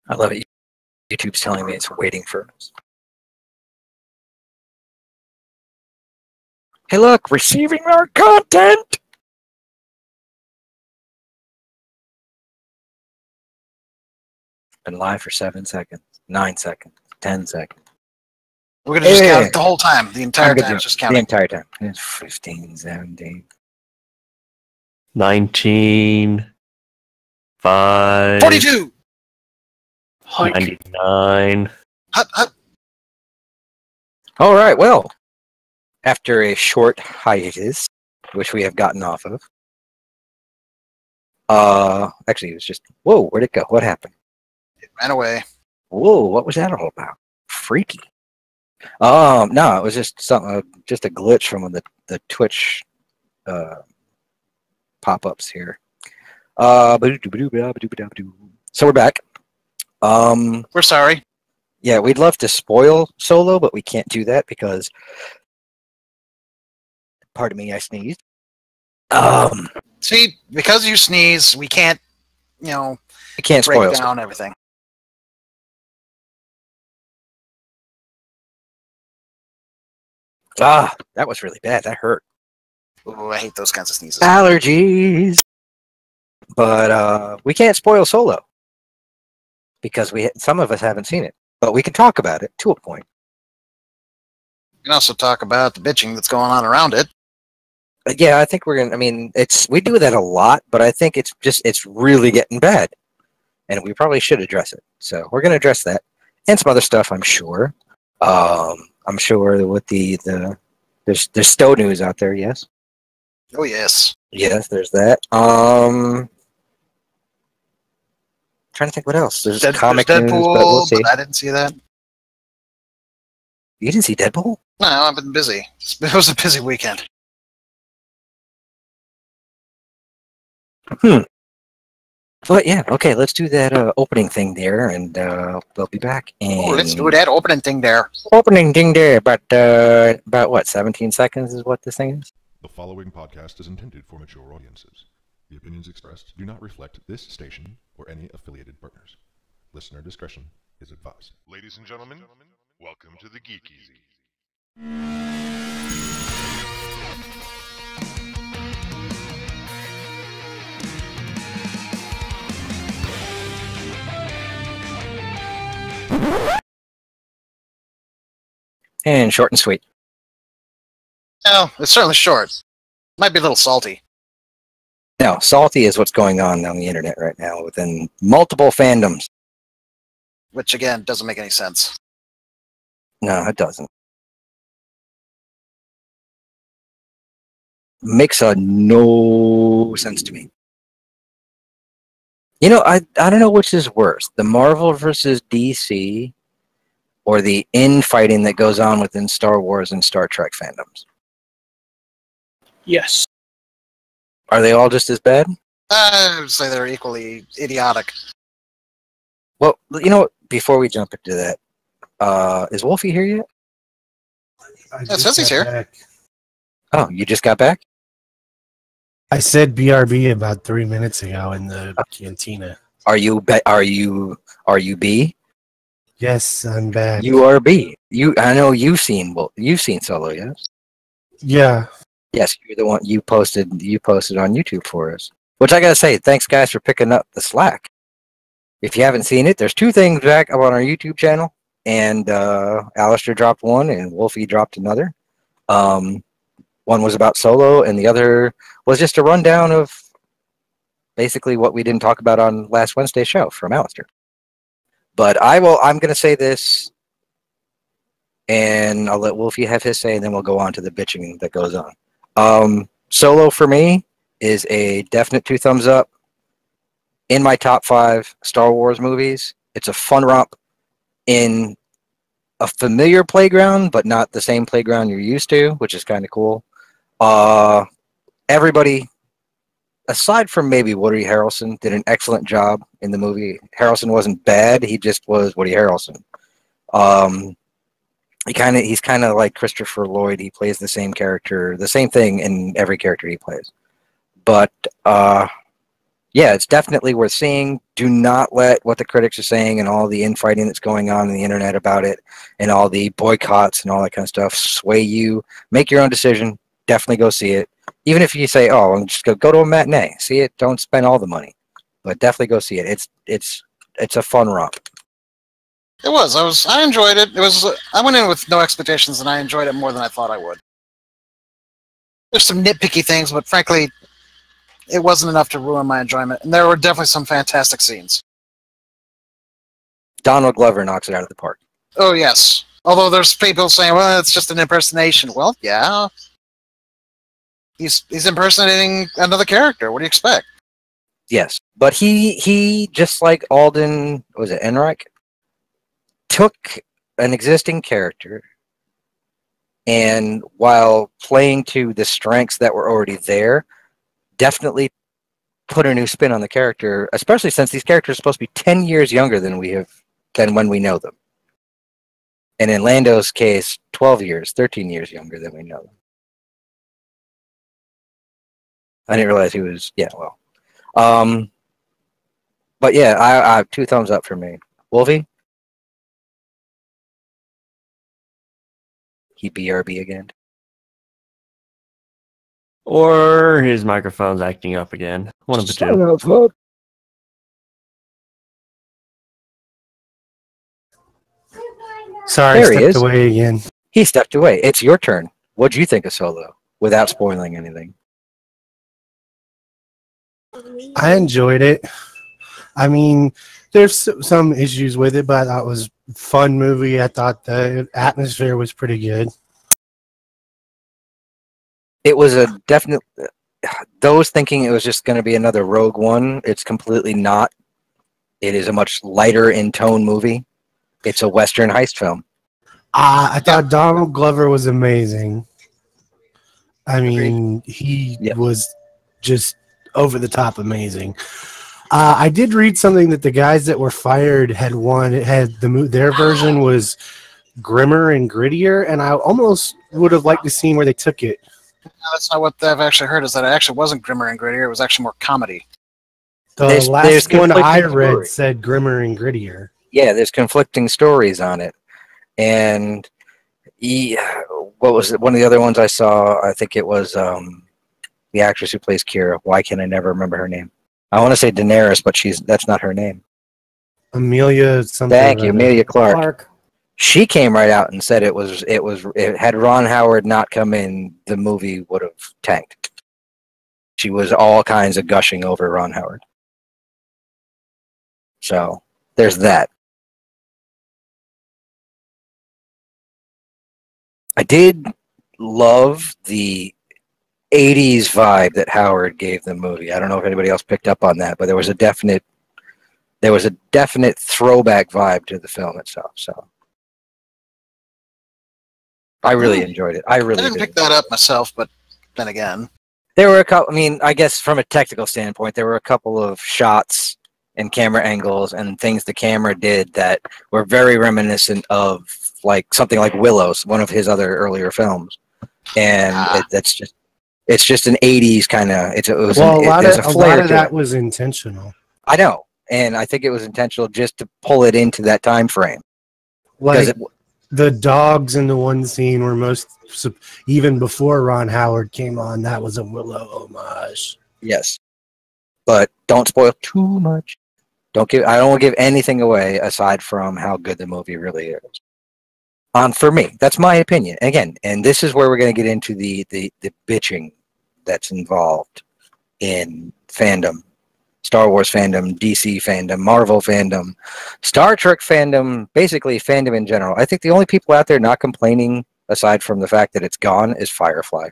I love it. YouTube's telling me it's waiting for us. Hey, look, receiving our content. Been live for 7 seconds, 9 seconds, 10 seconds. We're gonna just count it the whole time. The entire time, just counting. The entire time. It's 15, 17. 19. 5. 42. 99. All right. Well, after a short hiatus, which we have gotten off of. Actually, it was just, whoa, where'd it go? What happened? It ran away. Whoa, what was that all about? Freaky. No, it was just something, just a glitch from the Twitch pop-ups here. So we're back. We're sorry. Yeah, we'd love to spoil Solo, but we can't do that because, pardon me, I sneezed. See, because you sneeze, we can't, we can't break spoil down everything. That was really bad. That hurt. Ooh, I hate those kinds of sneezes. Allergies. But we can't spoil Solo because some of us haven't seen it, but we can talk about it to a point. We can also talk about the bitching that's going on around it. Yeah, I think we're gonna. I mean, we do that a lot, but I think it's really getting bad, and we probably should address it. So we're gonna address that and some other stuff. I'm sure. I'm sure with there's Stowe news out there. Yes. Oh yes. Yes, there's that. Trying to think what else. There's comic Deadpool, news, but we'll see. but I didn't see that. You didn't see Deadpool? No, I've been busy. It was a busy weekend. But yeah, okay, let's do that opening thing there, and we'll be back. And let's do that opening thing there. Opening thing there, but about what, 17 seconds is what this thing is? The following podcast is intended for mature audiences. The opinions expressed do not reflect this station or any affiliated partners. Listener discretion is advised. Ladies and gentlemen, welcome to the Geek EZ. And short and sweet. No, it's certainly short. Might be a little salty. No, salty is what's going on the internet right now within multiple fandoms. Which, again, doesn't make any sense. No, it doesn't. Makes no sense to me. I don't know which is worse, the Marvel versus DC or the infighting that goes on within Star Wars and Star Trek fandoms. Yes. Are they all just as bad? I would say they're equally idiotic. Well, before we jump into that, is Wolfie here yet? It says he's here. Back. Oh, you just got back? I said BRB about 3 minutes ago in the cantina. Are you B? Yes, I'm back. You are B. I know you've seen Solo, yes? Yeah. Yes, you're the one you posted on YouTube for us. Which I gotta say, thanks guys for picking up the slack. If you haven't seen it, there's 2 things back up on our YouTube channel, and Alistair dropped one and Wolfie dropped another. One was about Solo, and the other was just a rundown of basically what we didn't talk about on last Wednesday's show from Alistair. But I'm going to say this, and I'll let Wolfie have his say, and then we'll go on to the bitching that goes on. Solo, for me, is a definite 2 thumbs up. In my top 5 Star Wars movies. It's a fun romp in a familiar playground, but not the same playground you're used to, which is kind of cool. Everybody, aside from maybe Woody Harrelson, did an excellent job in the movie. Harrelson wasn't bad; he just was Woody Harrelson. He's kind of like Christopher Lloyd. He plays the same character, the same thing in every character he plays. But yeah, it's definitely worth seeing. Do not let what the critics are saying and all the infighting that's going on the internet about it and all the boycotts and all that kind of stuff sway you. Make your own decision. Definitely go see it. Even if you say, "Oh, I'm just go to a matinee, see it. Don't spend all the money," but definitely go see it. It's a fun romp. It was. I enjoyed it. It was. I went in with no expectations, and I enjoyed it more than I thought I would. There's some nitpicky things, but frankly, it wasn't enough to ruin my enjoyment. And there were definitely some fantastic scenes. Donald Glover knocks it out of the park. Oh yes. Although there's people saying, "Well, it's just an impersonation." Well, yeah. He's impersonating another character. What do you expect? Yes, but he just like Alden, was it Enright, took an existing character, and while playing to the strengths that were already there, definitely put a new spin on the character, especially since these characters are supposed to be 10 years younger than when we know them. And in Lando's case, 12 years, 13 years younger than we know them. I didn't realize he was, yeah, well. But yeah, I 2 thumbs up for me. Wolfie? He BRB again. Or his microphone's acting up again. One of the two. Up. Sorry, There he stepped is. away again. He stepped away. It's your turn. What'd you think of Solo? Without spoiling anything. I enjoyed it. I mean, there's some issues with it, but I thought it was a fun movie. I thought the atmosphere was pretty good. It was a definite. Those thinking it was just going to be another Rogue One, it's completely not. It is a much lighter in tone movie. It's a Western heist film. I thought Donald Glover was amazing. I mean, he was just over the top amazing. I did read something that the guys that were fired had won. It had their version was grimmer and grittier, and I almost would have liked to see where they took it. No, that's not what I've actually heard. Is that it actually wasn't grimmer and grittier? It was actually more comedy. The last one I read stories. said grimmer and grittier. Yeah, there's conflicting stories on it, and what was it? One of the other ones I saw, I think it was the actress who plays Kira. Why can I never remember her name? I want to say Daenerys, but that's not her name. Amelia something. Thank you, Amelia Clark. She came right out and said it had Ron Howard not come in, the movie would have tanked. She was all kinds of gushing over Ron Howard. So there's that. I did love the 80s vibe that Howard gave the movie. I don't know if anybody else picked up on that, but there was a definite throwback vibe to the film itself. So I really enjoyed it. I didn't pick that up myself, but then again, there were a couple. I mean, I guess from a technical standpoint, there were a couple of shots and camera angles and things the camera did that were very reminiscent of like something like Willow's, one of his other earlier films, and it's just an 80s kind of. A lot of that was intentional. I know, and I think it was intentional just to pull it into that time frame. Like the dogs in the one scene were even before Ron Howard came on. That was a Willow homage. Yes, but don't spoil too much. I don't want to give anything away aside from how good the movie really is. For me, that's my opinion. Again, and this is where we're going to get into the bitching that's involved in fandom. Star Wars fandom, DC fandom, Marvel fandom, Star Trek fandom, basically fandom in general. I think the only people out there not complaining, aside from the fact that it's gone, is Firefly.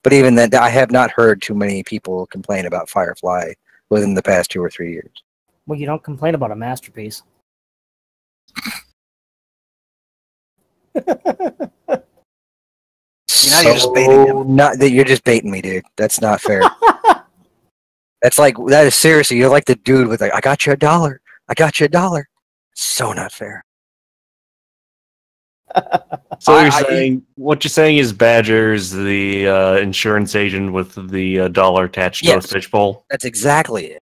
But even then, I have not heard too many people complain about Firefly within the past 2 or 3 years. Well, you don't complain about a masterpiece. You're just baiting him. You're just baiting me, dude. That's not fair. That is seriously, you're like the dude with I got you $1. I got you $1. So not fair. So I- what you're saying is Badger's the insurance agent with the dollar attached to a Yes. fishbowl. That's exactly it.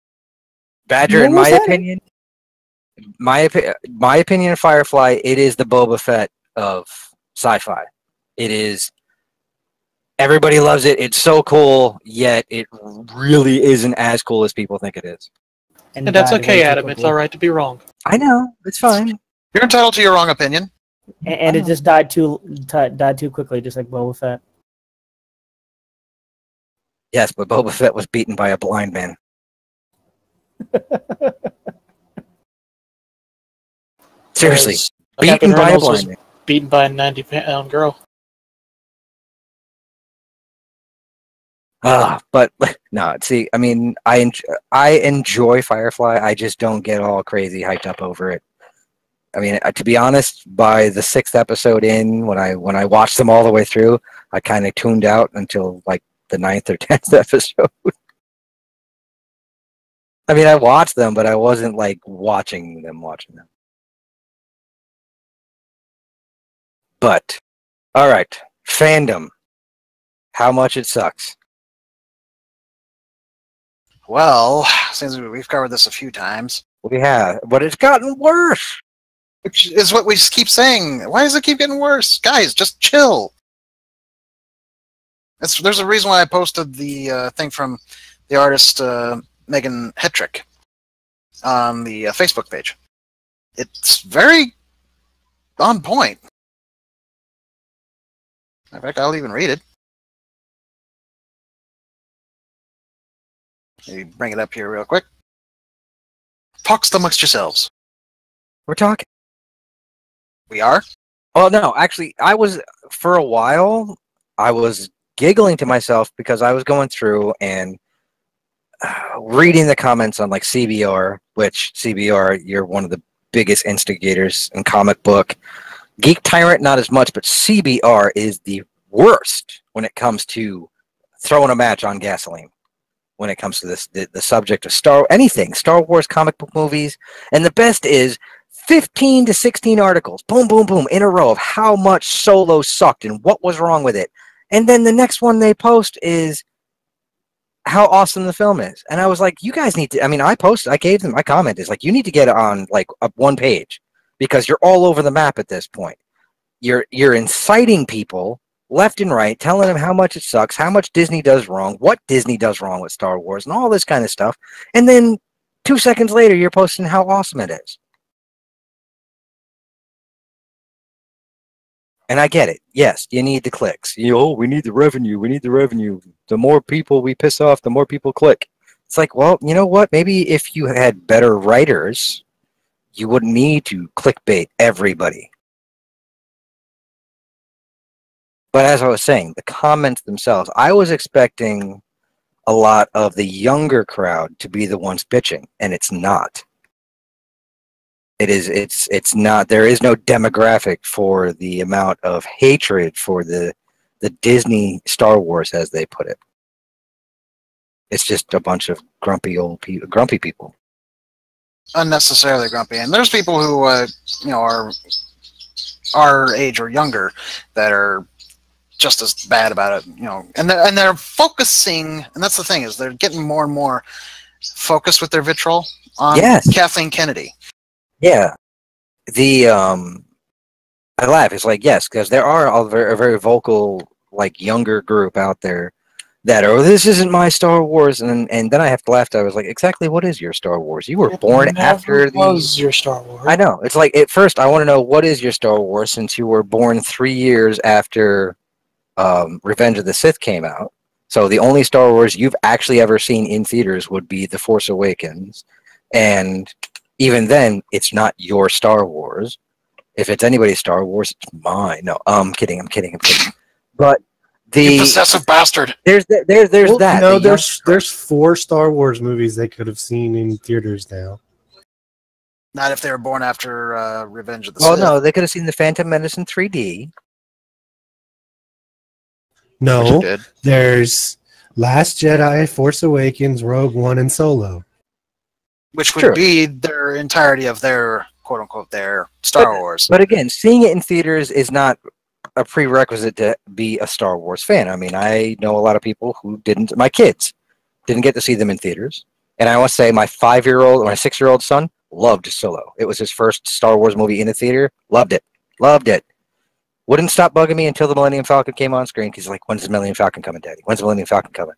Badger, What in was my that? opinion, my opinion of Firefly, it is the Boba Fett of sci-fi. It is. Everybody loves it. It's so cool, yet it really isn't as cool as people think it is. And that's died way okay, too Adam. It's quickly. all right to be wrong. I know. It's fine. You're entitled to your wrong opinion. And it just died too quickly, just like Boba Fett. Yes, but Boba Fett was beaten by a blind man. Seriously, Whereas beaten Captain by a Reynolds blind was man. beaten by a 90-pound girl. But no, see, I mean, I enjoy Firefly. I just don't get all crazy hyped up over it. I mean, to be honest, by the 6th episode in, when I watched them all the way through, I kind of tuned out until like the 9th or 10th episode. I mean, I watched them, but I wasn't like watching them. But all right, fandom. How much it sucks. Well, since we've covered this a few times, We have, but it's gotten worse. which is what we just keep saying. Why does it keep getting worse? Guys, just chill. There's a reason why I posted the thing from the artist Megan Hetrick on the Facebook page. It's very on point. In fact, I'll even read it. Maybe bring it up here real quick. Talks amongst yourselves. We're talking. We are? Oh no, actually, for a while, I was giggling to myself because I was going through and reading the comments on like CBR, which CBR, you're one of the biggest instigators in comic book. Geek Tyrant, not as much, but CBR is the worst when it comes to throwing a match on gasoline. When it comes to the subject of Star Wars comic book movies, and the best is 15 to 16 articles, boom, boom, boom, in a row of how much Solo sucked and what was wrong with it. And then the next one they post is how awesome the film is. And I was like, you guys need to, I mean, I gave them my comment is like, you need to get it on like one page because you're all over the map at this point. You're inciting people left and right, telling them how much it sucks, how much Disney does wrong, what Disney does wrong with Star Wars, and all this kind of stuff. And then 2 seconds later, you're posting how awesome it is. And I get it. Yes, you need the clicks. We need the revenue. We need the revenue. The more people we piss off, the more people click. It's like, well, you know what? Maybe if you had better writers, you wouldn't need to clickbait everybody. But as I was saying, the comments themselves, I was expecting a lot of the younger crowd to be the ones bitching, and it's not. It's not. There is no demographic for the amount of hatred for the Disney Star Wars, as they put it. It's just a bunch of grumpy people. Unnecessarily grumpy. And there's people who, are our age or younger that are just as bad about it, and they're focusing, and that's the thing is they're getting more and more focused with their vitriol on Kathleen Kennedy. Yeah, I laugh. It's like yes, because there are a very vocal like younger group out there that this isn't my Star Wars, and then I have to laugh. I was like, exactly what is your Star Wars? You were born after was your Star Wars. I know. It's like at first I want to know what is your Star Wars since you were born 3 years after Revenge of the Sith came out. So the only Star Wars you've actually ever seen in theaters would be The Force Awakens. And even then, it's not your Star Wars. If it's anybody's Star Wars, it's mine. No, I'm kidding. But you possessive bastard. There's that. No, there's 4 Star Wars movies they could have seen in theaters now. Not if they were born after Revenge of the Sith. Well, no, they could have seen The Phantom Menace in 3D. No, there's Last Jedi, Force Awakens, Rogue One, and Solo. Which would be their entirety of their quote unquote their Star Wars. But again, seeing it in theaters is not a prerequisite to be a Star Wars fan. I mean, I know a lot of people who didn't. My kids didn't get to see them in theaters, and I want to say my 6-year-old son loved Solo. It was his first Star Wars movie in a theater. Loved it. Wouldn't stop bugging me until the Millennium Falcon came on screen. He's like, "When's the Millennium Falcon coming, Daddy? When's the Millennium Falcon coming?"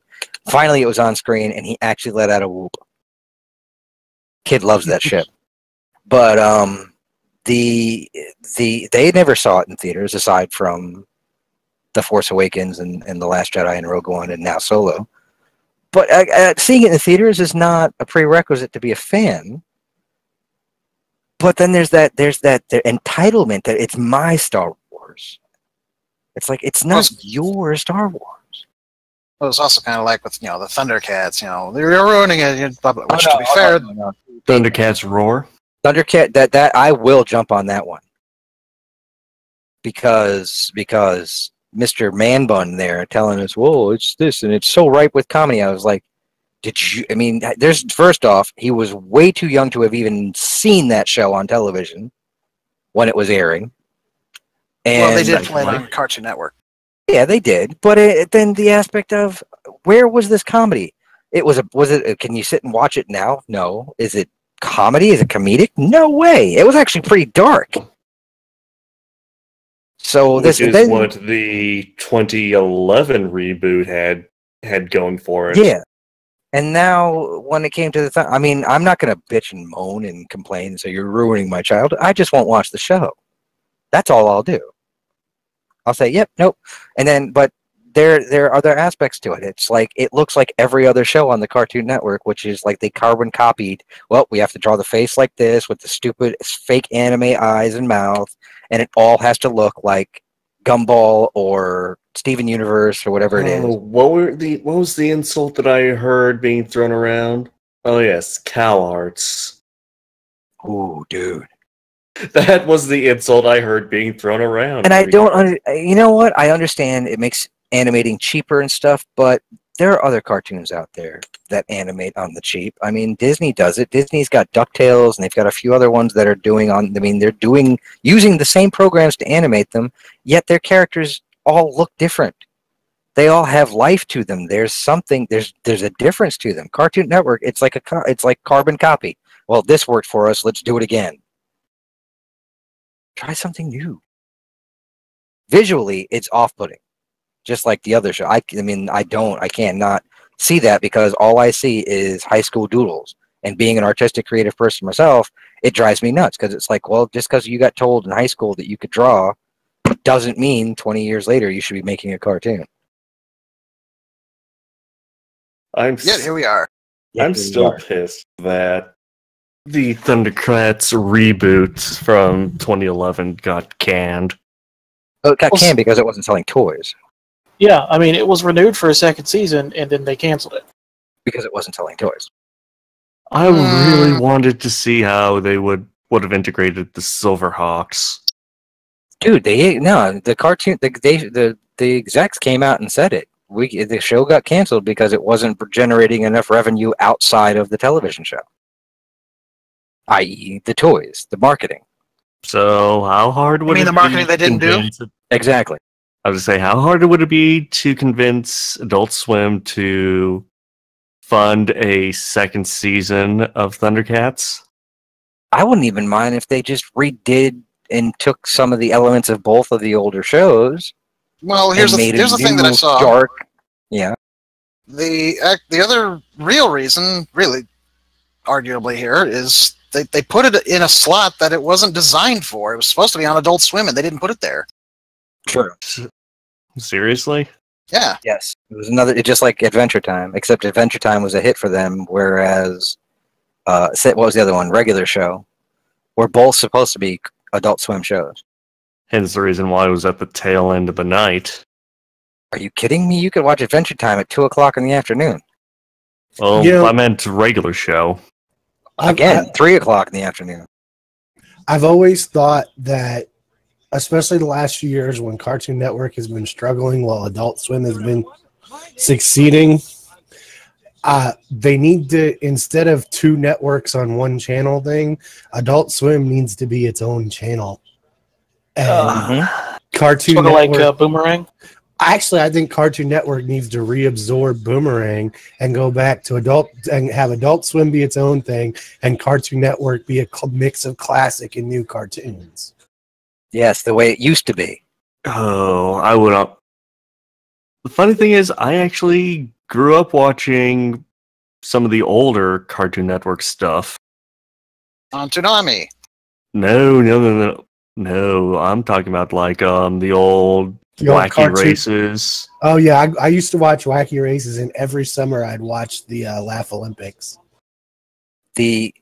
Finally, it was on screen, and he actually let out a whoop. Kid loves that shit. But they never saw it in theaters aside from The Force Awakens and The Last Jedi and Rogue One and now Solo. But seeing it in the theaters is not a prerequisite to be a fan. But then there's that the entitlement that it's my Star Wars. It's like it's not your Star Wars. It was also kind of like with the Thundercats. They're ruining it. Which, to be fair, Thundercats roar. Thundercat that I will jump on that one because Mr. Man Bun there telling us, "Whoa, it's this and it's so ripe with comedy." I was like, "Did you?" I mean, there's first off, he was way too young to have even seen that show on television when it was airing. And well, they did play it on Cartoon Network. Yeah, they did, but then the aspect of where was this comedy? Was it? Can you sit and watch it now? No. Is it comedy? Is it comedic? No way. It was actually pretty dark. So Which is what the 2011 reboot had going for it. Yeah. And now when it came to I mean, I'm not going to bitch and moan and complain and say you're ruining my childhood. I just won't watch the show. That's all I'll do. I'll say, yep, nope. And then, but there are other aspects to it. It's like, it looks like every other show on the Cartoon Network, which is like they carbon copied. Well, we have to draw the face like this with the stupid fake anime eyes and mouth. And it all has to look like Gumball or Steven Universe or whatever it is. What was the insult that I heard being thrown around? Oh yes, cow arts. Ooh, dude. That was the insult I heard being thrown around. And I don't, you know what? I understand it makes animating cheaper and stuff, but there are other cartoons out there that animate on the cheap. I mean, Disney does it. Disney's got DuckTales, and they've got a few other ones that are they're using the same programs to animate them, yet their characters all look different. They all have life to them. There's a difference to them. Cartoon Network, it's like carbon copy. Well, this worked for us. Let's do it again. Try something new. Visually, it's off-putting, just like the other show. I can't not see that because all I see is high school doodles. And being an artistic, creative person myself, it drives me nuts because it's like, well, just because you got told in high school that you could draw doesn't mean 20 years later you should be making a cartoon. Here we are. I'm still pissed that the Thundercats reboot from 2011 got canned. Well, it got canned because it wasn't selling toys. Yeah, I mean, it was renewed for a second season, and then they canceled it. Because it wasn't selling toys. I really wanted to see how they would have integrated the Silverhawks. Dude, the cartoon, the execs came out and said it. The show got canceled because it wasn't generating enough revenue outside of the television show. I.e., the toys, the marketing. So how hard would it be? The marketing they didn't do? Exactly. I was going to say, how hard would it be to convince Adult Swim to fund a second season of Thundercats? I wouldn't even mind if they just redid and took some of the elements of both of the older shows. Well, here's the thing that I saw. Dark. Yeah. The other real reason, really, arguably here, is they put it in a slot that it wasn't designed for. It was supposed to be on Adult Swim, and they didn't put it there. True. Seriously? Yeah. Yes. It was just like Adventure Time, except Adventure Time was a hit for them, whereas, what was the other one? Regular Show. Were both supposed to be Adult Swim shows. Hence the reason why it was at the tail end of the night. Are you kidding me? You could watch Adventure Time at 2 o'clock in the afternoon. Well, I meant regular show. Again, 3 o'clock in the afternoon. I've always thought that, especially the last few years when Cartoon Network has been struggling while Adult Swim has been succeeding, They need to, instead of two networks on one channel thing, Adult Swim needs to be its own channel. And Cartoon Sort of Network, like Boomerang. actually, I think Cartoon Network needs to reabsorb Boomerang and go back to have Adult Swim be its own thing, and Cartoon Network be a mix of classic and new cartoons. Yes, the way it used to be. Oh, I would not. The funny thing is, I actually grew up watching some of the older Cartoon Network stuff. On Toonami. No. I'm talking about like the old Wacky cartoon Races. Oh yeah, I used to watch Wacky Races, and every summer I'd watch the Laugh Olympics. I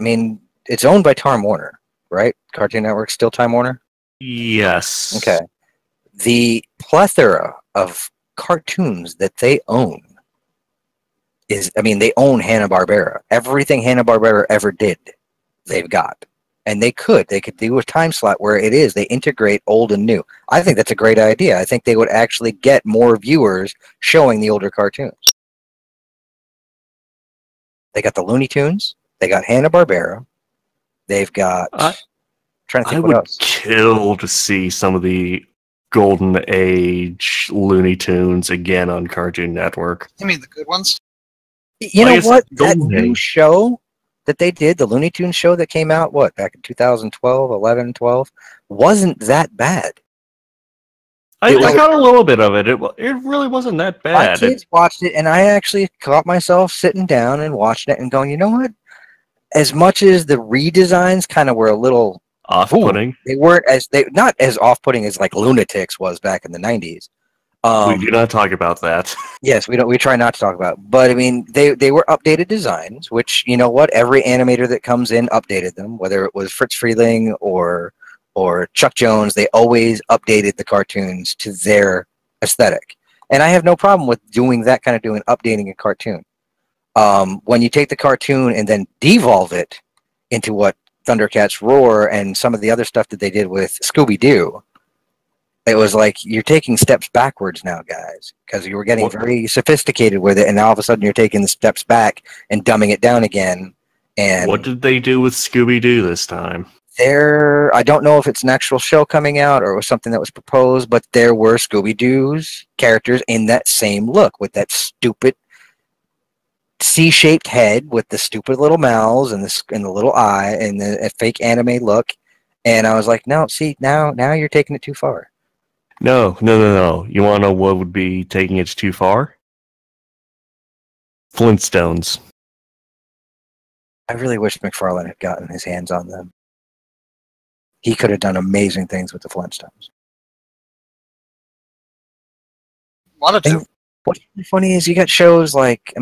mean, it's owned by Time Warner, right? Cartoon Network's still Time Warner? Yes. Okay. The plethora of cartoons that they own they own Hanna-Barbera. Everything Hanna-Barbera ever did, they've got. And they could do a time slot where they integrate old and new. I think that's a great idea. I think they would actually get more viewers showing the older cartoons. They got the Looney Tunes. They got Hanna-Barbera. They've got... trying to think what else. Kill to see some of the Golden Age Looney Tunes again on Cartoon Network. You mean the good ones? You know what? That new show that they did, the Looney Tunes show that came out, back in 2012, 11, 12, wasn't that bad. I got a little bit of it. It really wasn't that bad. My kids watched it, and I actually caught myself sitting down and watching it and going, you know what? As much as the redesigns kind of were a little off-putting, they weren't not as off-putting as like Lunatics was back in the 90s. We do not talk about that. Yes, we try not to talk about it. But I mean, they were updated designs, which, you know what, every animator that comes in updated them, whether it was Fritz Freeling or Chuck Jones. They always updated the cartoons to their aesthetic, and I have no problem with doing updating a cartoon. When you take the cartoon and then devolve it into what Thundercats Roar and some of the other stuff that they did with Scooby-Doo, it was like you're taking steps backwards now, guys, because you were getting very sophisticated with it, and now all of a sudden you're taking the steps back and dumbing it down again. And what did they do with Scooby-Doo this time? I don't know if it's an actual show coming out or it was something that was proposed, but there were Scooby-Doo's characters in that same look with that stupid C-shaped head with the stupid little mouths and the little eye and the fake anime look. And I was like, no, see, now you're taking it too far. No. You want to know what would be taking it too far? Flintstones. I really wish McFarlane had gotten his hands on them. He could have done amazing things with the Flintstones. Wanted to. What's funny is you got shows like,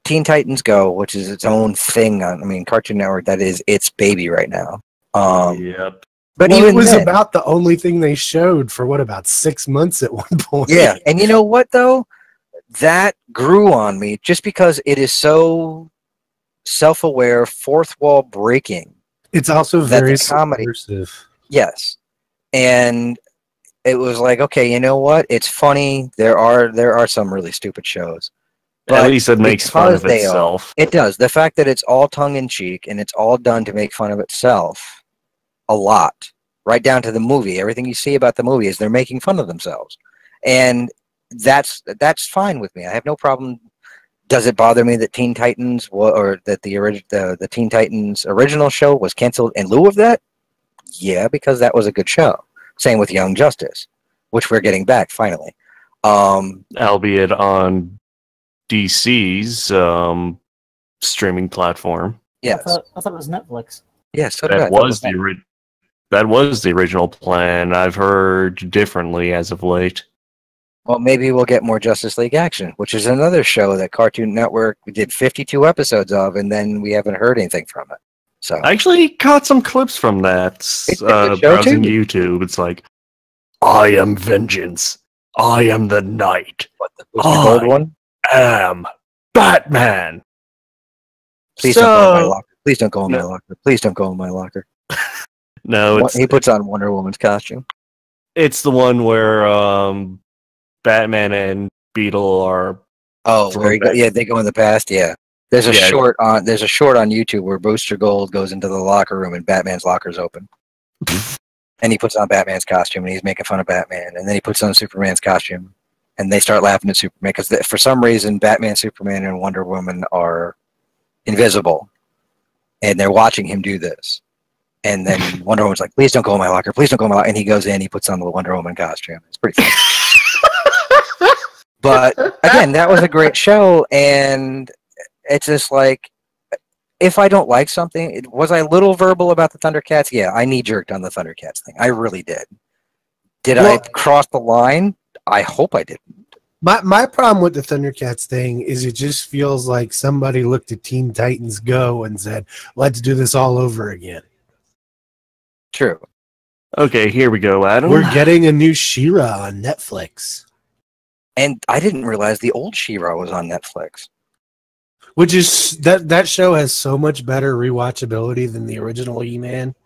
Teen Titans Go, which is its own thing on, Cartoon Network, that is its baby right now. Yep. But it was about the only thing they showed for about 6 months at one point. Yeah, and you know what though? That grew on me just because it is so self-aware, fourth wall breaking. It's also very subversive. Yes, and it was like, okay, you know what? It's funny. There are some really stupid shows. But at least it makes fun of itself. It does. The fact that it's all tongue-in-cheek and it's all done to make fun of itself a lot, right down to the movie. Everything you see about the movie is they're making fun of themselves. And that's fine with me. I have no problem. Does it bother me that Teen Titans or that the Teen Titans original show was canceled in lieu of that? Yeah, because that was a good show. Same with Young Justice, which we're getting back finally. Albeit on DC's streaming platform. Yes. I thought it was Netflix. Yes, that was the original plan. I've heard differently as of late. Well, maybe we'll get more Justice League action, which is another show that Cartoon Network did 52 episodes of, and then we haven't heard anything from it. So I actually caught some clips from that. Browsing YouTube, it's like, I am vengeance. I am the knight. What, the gold one? Am Batman. Please don't go in my locker. Please don't go in my locker. Please don't go in my locker. No, he puts on Wonder Woman's costume. It's the one where Batman and Beetle are Oh, where you go, yeah, they go in the past. Yeah, there's a Yeah. short on YouTube where Booster Gold goes into the locker room and Batman's locker's open, and he puts on Batman's costume and he's making fun of Batman, and then he puts on Superman's costume, and they start laughing at Superman because for some reason Batman, Superman, and Wonder Woman are invisible, and they're watching him do this. And then Wonder Woman's like, "Please don't go in my locker. Please don't go in my locker." And he goes in. He puts on the Wonder Woman costume. It's pretty funny. But again, that was a great show, and it's just like, if I don't like something, was I a little verbal about the Thundercats? Yeah, I knee jerked on the Thundercats thing. I really did. Did I cross the line? I hope I didn't. My problem with the Thundercats thing is it just feels like somebody looked at Teen Titans Go and said, "Let's do this all over again." True. Okay, here we go, Adam. We're getting a new She-Ra on Netflix. And I didn't realize the old She-Ra was on Netflix. Which is that show has so much better rewatchability than the original He-Man.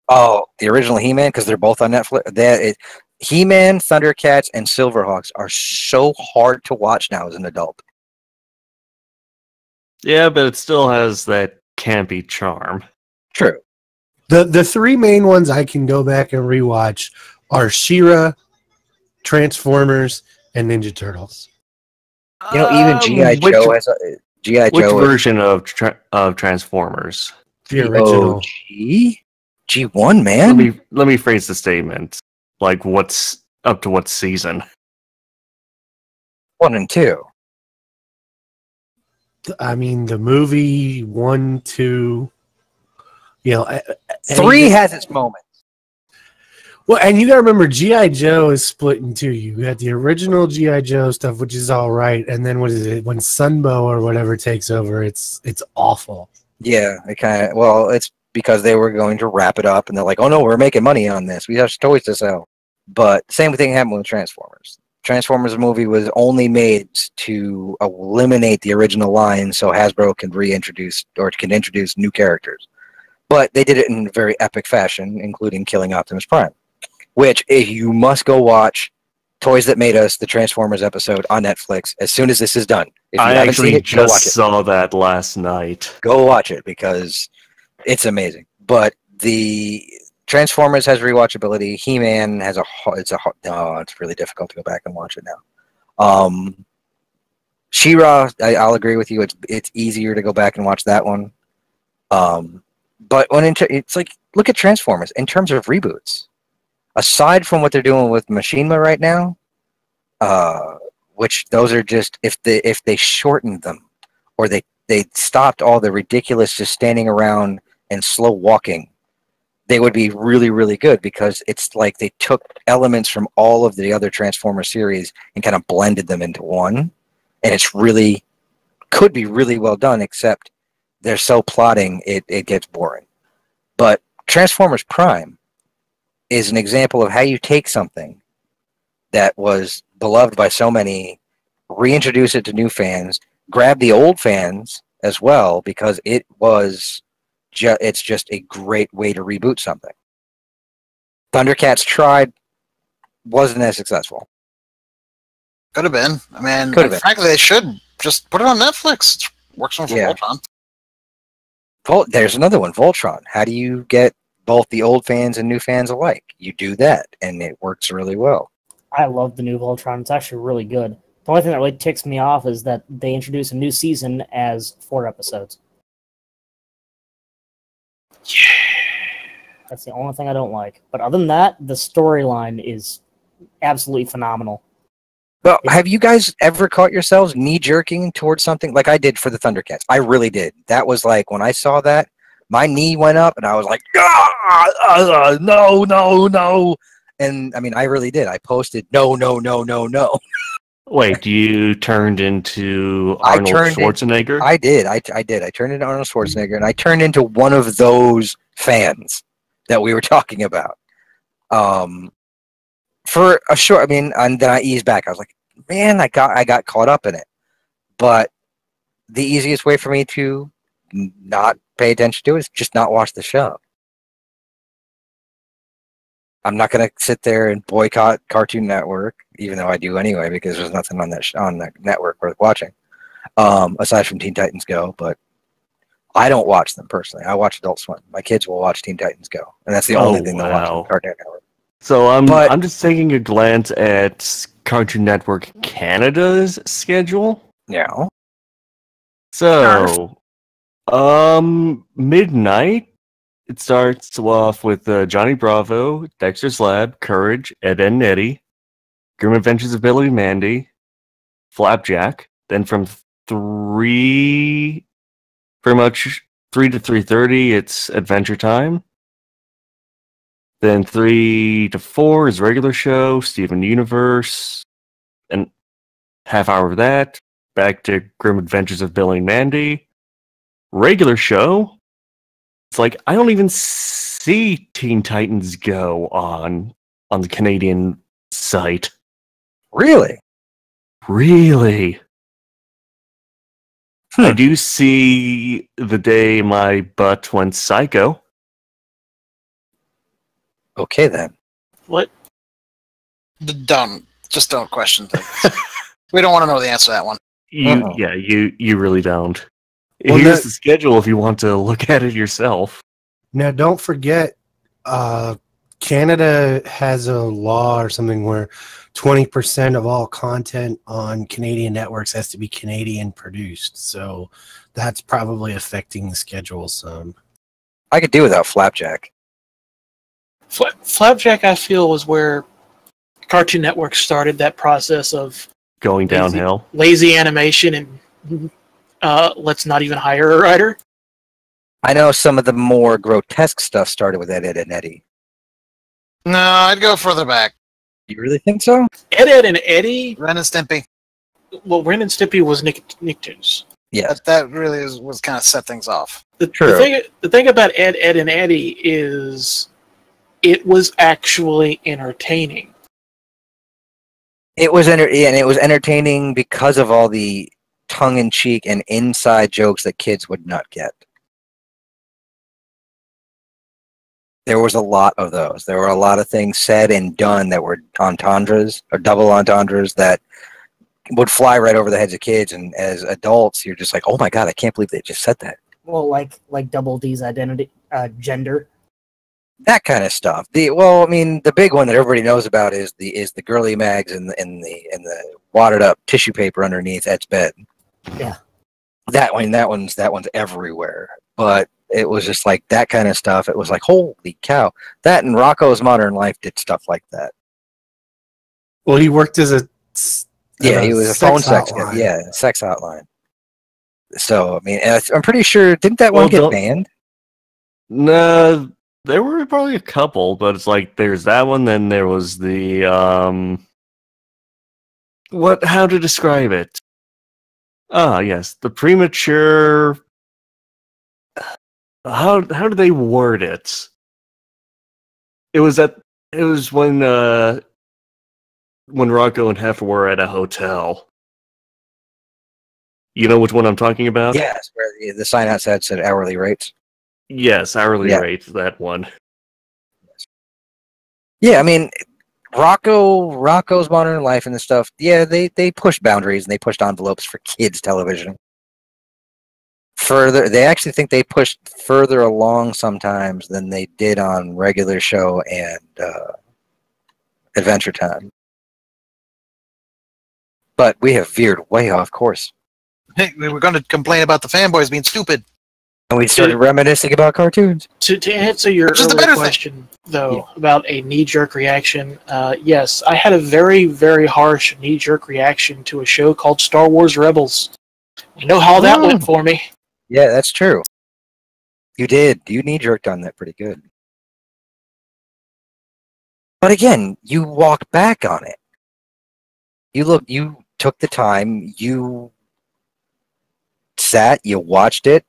Oh, the original He-Man, because they're both on Netflix. He-Man, Thundercats, and Silverhawks are so hard to watch now as an adult. Yeah, but it still has that campy charm. True. The three main ones I can go back and rewatch are She-Ra, Transformers, and Ninja Turtles. You know, even G.I. Joe has a G.I. Which Joe version of Transformers? The original. G1, man. Let me phrase the statement. Like, what's up to what season? 1 and 2. I mean, the movie 1, 2. You know, 3 has its moments. Well, and you got to remember, G.I. Joe is split in two. You got the original G.I. Joe stuff, which is all right, and then what is it? When Sunbow or whatever takes over, it's awful. Yeah, it's because they were going to wrap it up, and they're like, "Oh no, we're making money on this. We have toys to sell." But same thing happened with Transformers. Transformers movie was only made to eliminate the original line, so Hasbro can introduce new characters. But they did it in a very epic fashion, including killing Optimus Prime. Which, if you must go watch Toys That Made Us, the Transformers episode on Netflix, as soon as this is done. If you haven't seen it, go watch it. Saw that last night. Go watch it because it's amazing. But the Transformers has rewatchability. He-Man has it's really difficult to go back and watch it now. She-Ra, I'll agree with you. It's easier to go back and watch that one. But it's like, look at Transformers in terms of reboots. Aside from what they're doing with Machinima right now, which those are just if they shortened them, or they stopped all the ridiculous just standing around and slow walking, they would be really, really good, because it's like they took elements from all of the other Transformer series and kind of blended them into one, and it's really could be really well done, except they're so plotting it gets boring. But Transformers Prime is an example of how you take something that was beloved by so many, reintroduce it to new fans, grab the old fans as well, because it's just a great way to reboot something. Thundercats tried, wasn't as successful. Could have been. I mean, Could have been. frankly, they should just put it on Netflix. It works on for Voltron. There's another one, Voltron. How do you get both the old fans and new fans alike? You do that, and it works really well. I love the new Voltron. It's actually really good. The only thing that really ticks me off is that they introduce a new season as 4 episodes. Yeah. That's the only thing I don't like. But other than that, the storyline is absolutely phenomenal. Well, have you guys ever caught yourselves knee-jerking towards something like I did for the Thundercats? I really did. That was like, when I saw that, my knee went up, and I was like, no. And, I mean, I really did. I posted, no. Wait, you turned into Arnold Schwarzenegger? I did. I turned into Arnold Schwarzenegger, and I turned into one of those fans that we were talking about. For a short, I mean, and then I eased back. I was like, man, I got caught up in it. But the easiest way for me to not pay attention to it is just not watch the show. I'm not going to sit there and boycott Cartoon Network, even though I do anyway, because there's nothing on that on the network worth watching, aside from Teen Titans Go. But I don't watch them personally. I watch Adult Swim. My kids will watch Teen Titans Go, and that's the only thing they'll watch on Cartoon Network. So I'm just taking a glance at Cartoon Network Canada's schedule. Yeah. So, midnight. It starts off with Johnny Bravo, Dexter's Lab, Courage, Ed, Edd and Eddy, Grim Adventures of Billy and Mandy, Flapjack. Then from 3 to 3:30, it's Adventure Time. Then 3 to 4 is regular show, Steven Universe, and half hour of that. Back to Grim Adventures of Billy and Mandy. Regular show. It's like I don't even see Teen Titans Go on the Canadian site. Really? Really? I do see The Day My Butt Went Psycho. Okay then. What? Don't question things. We don't want to know the answer to that one. You really don't. Well, Here's the schedule if you want to look at it yourself. Now, don't forget, Canada has a law or something where 20% of all content on Canadian networks has to be Canadian produced. So that's probably affecting the schedule some. I could do without Flapjack. Flapjack, I feel, was where Cartoon Network started that process of going downhill. Lazy animation and let's not even hire a writer. I know some of the more grotesque stuff started with Ed, Edd and Eddy. No, I'd go further back. You really think so? Ed and Eddy? Ren and Stimpy. Well, Ren and Stimpy was Nicktoons. Yeah. That really was kind of set things off. The thing about Ed, and Eddy is it was actually entertaining. It was entertaining because of all the tongue-in-cheek and inside jokes that kids would not get. There was a lot of those. There were a lot of things said and done that were entendres or double entendres that would fly right over the heads of kids. And as adults, you're just like, "Oh my god, I can't believe they just said that." Well, like Double D's identity, gender, that kind of stuff. The big one that everybody knows about is the girly mags and the wadded up tissue paper underneath Ed's bed. Yeah, that one's everywhere. But it was just like that kind of stuff. It was like, holy cow! That and Rocco's Modern Life did stuff like that. Well, he worked as he was a phone sex guy. Yeah, sex hotline. So I mean, I'm pretty sure didn't that one get banned? No, there were probably a couple, but it's like there's that one. Then there was the how to describe it? Ah, yes, the premature. How do they word it? It was when Rocco and Hef were at a hotel. You know which one I'm talking about? Yes, where the sign outside said hourly rates. Yes, hourly rates, that one. Yeah, I mean, Rocco's Modern Life and the stuff, yeah, they pushed boundaries and they pushed envelopes for kids' television. They actually think they pushed further along sometimes than they did on regular show and Adventure Time. But we have veered way off course. Hey, we were going to complain about the fanboys being stupid. And we started reminiscing about cartoons. To answer your earlier question, though, about a knee-jerk reaction, yes, I had a very, very harsh knee-jerk reaction to a show called Star Wars Rebels. You know how that went for me. Yeah, that's true. You did. You knee-jerked on that pretty good. But again, you walked back on it. You took the time, you sat, you watched it,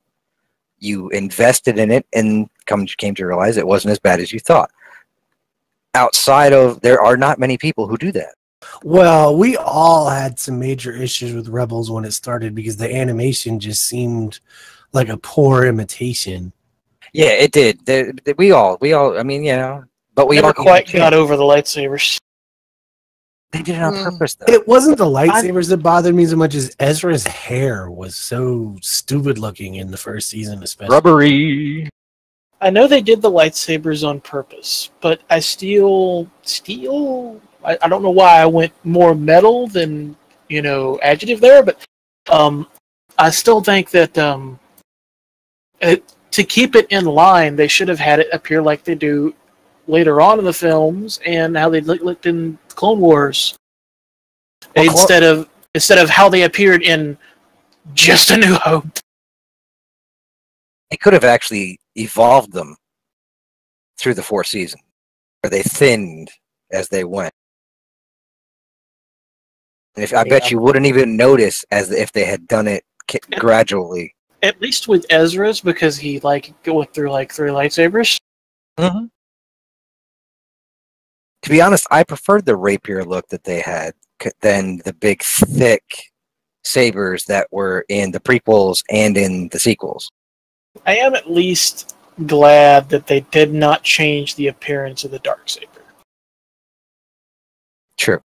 you invested in it, and came to realize it wasn't as bad as you thought. There are not many people who do that. Well, we all had some major issues with Rebels when it started because the animation just seemed like a poor imitation. Yeah, it did. We all. I mean, But we Never all quite got over the lightsabers. They did it on purpose, though. It wasn't the lightsabers that bothered me so much as Ezra's hair was so stupid looking in the first season, especially. Rubbery. I know they did the lightsabers on purpose, but I still, I don't know why I went more metal than, adjective there, but I still think that to keep it in line, they should have had it appear like they do later on in the films and how they looked in Clone Wars. Well, instead of how they appeared in Just a New Hope. They could have actually evolved them through the 4th season, where they thinned as they went. And I bet you wouldn't even notice as if they had done it gradually. At least with Ezra's, because he went through 3 lightsabers. Mm-hmm. To be honest, I preferred the rapier look that they had than the big, thick sabers that were in the prequels and in the sequels. I am at least glad that they did not change the appearance of the Darksaber. True.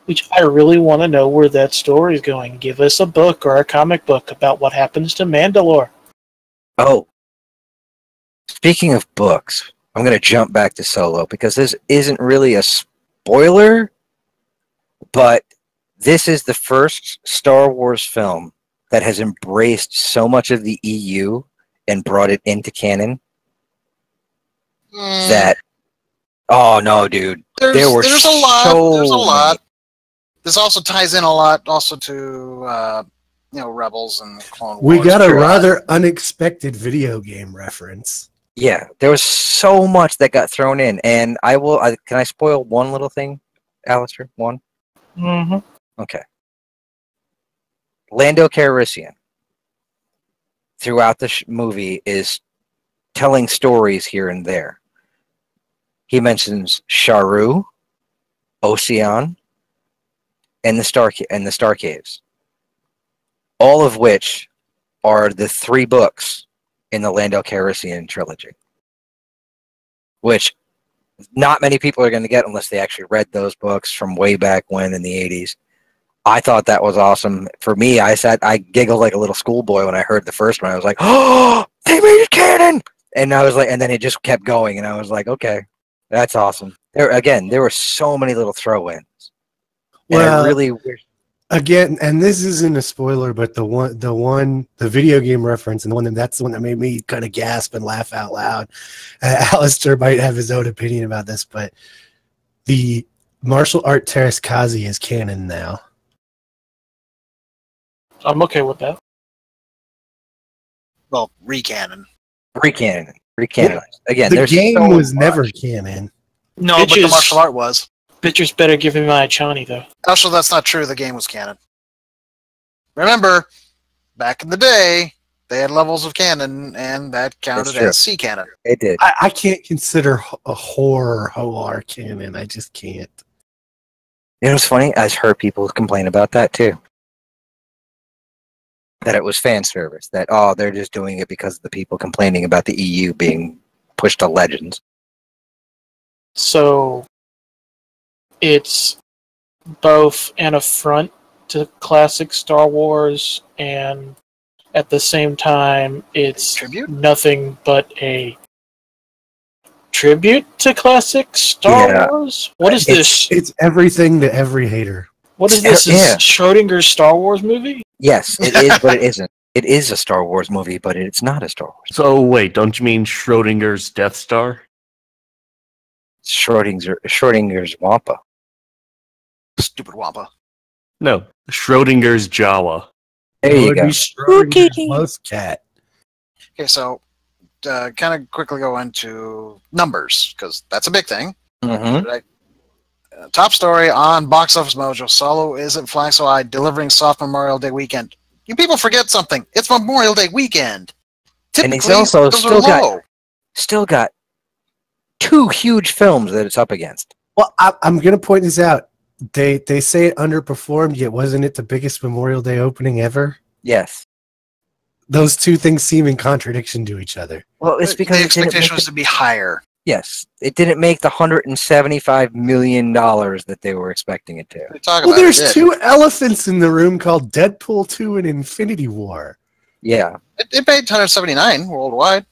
Which I really want to know where that story is going. Give us a book or a comic book about what happens to Mandalore. Oh. Speaking of books, I'm going to jump back to Solo because this isn't really a spoiler, but this is the first Star Wars film that has embraced so much of the EU and brought it into canon that, oh no, dude, there's a lot. This also ties in a lot also to Rebels and Clone Wars. We got a rather unexpected video game reference. Yeah, there was so much that got thrown in, and can I spoil one little thing, Alistair? One? Mm-hmm. Okay. Lando Calrissian, throughout the movie, is telling stories here and there. He mentions Sharu, Ocean, and the Star Caves, all of which are the 3 books in the Lando Calrissian trilogy, which not many people are going to get unless they actually read those books from way back when in the 80s. I thought that was awesome. For me, I giggled like a little schoolboy when I heard the first one. I was like, "Oh, they made it canon!" And I was like, and then it just kept going, and I was like, "Okay, that's awesome." There were so many little throw-ins. Well, I really wish. Again, and this isn't a spoiler, but the video game reference, and that's the one that made me kind of gasp and laugh out loud. Alistair might have his own opinion about this, but the martial art Teräs Käsi is canon now. I'm okay with that. Well, recanon. Recanonized. Again, the game was never canon. No, but the martial art was. Bitches better give me my Chani, though. Actually, that's not true. The game was canon. Remember, back in the day, they had levels of canon, and that counted as C canon. It did. I can't consider a horror canon. I just can't. It was funny. I've heard people complain about that too. That it was fan service. That they're just doing it because of the people complaining about the EU being pushed to Legends. So it's both an affront to classic Star Wars, and at the same time, it's nothing but a tribute to classic Star Wars. What is this? It's everything to every hater. What is this? Is Schrodinger's Star Wars movie? Yes, it is, but it isn't. It is a Star Wars movie, but it's not a Star Wars. So wait, don't you mean Schrodinger's Death Star? Schrodinger's Wampa. Stupid Wampa. No, Schrodinger's Jawa. There you go. Schrodinger's cat. Okay, so kind of quickly go into numbers, because that's a big thing. Mm-hmm. Top story on Box Office Mojo: Solo isn't flying so high, delivering soft Memorial Day weekend. You people forget something. It's Memorial Day weekend. Typically, and he's also those still got 2 huge films that it's up against. Well, I'm going to point this out. They say it underperformed, yet wasn't it the biggest Memorial Day opening ever? Yes. Those 2 things seem in contradiction to each other. Well, it's because the expectation was to be higher. Yes, it didn't make the $175 million that they were expecting it to. Well, there's two elephants in the room called Deadpool 2 and Infinity War. Yeah. It made 179 worldwide.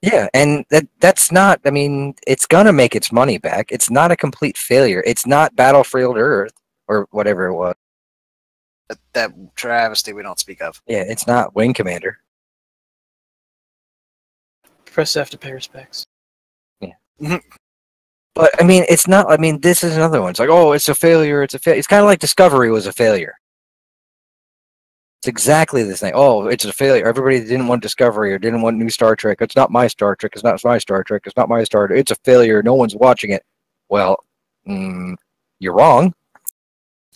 Yeah, and that's not, I mean, it's going to make its money back. It's not a complete failure. It's not Battlefield Earth or whatever it was. That travesty we don't speak of. Yeah, it's not Wing Commander. Press F to pay respects. Yeah. But, I mean, it's not, I mean, this is another one. It's like, oh, it's a failure, it's a failure. It's kind of like Discovery was a failure. It's exactly the same. Oh, it's a failure. Everybody didn't want Discovery or didn't want new Star Trek. It's not my Star Trek. It's not my Star Trek. It's not my Star Trek. It's a failure. No one's watching it. Well, you're wrong.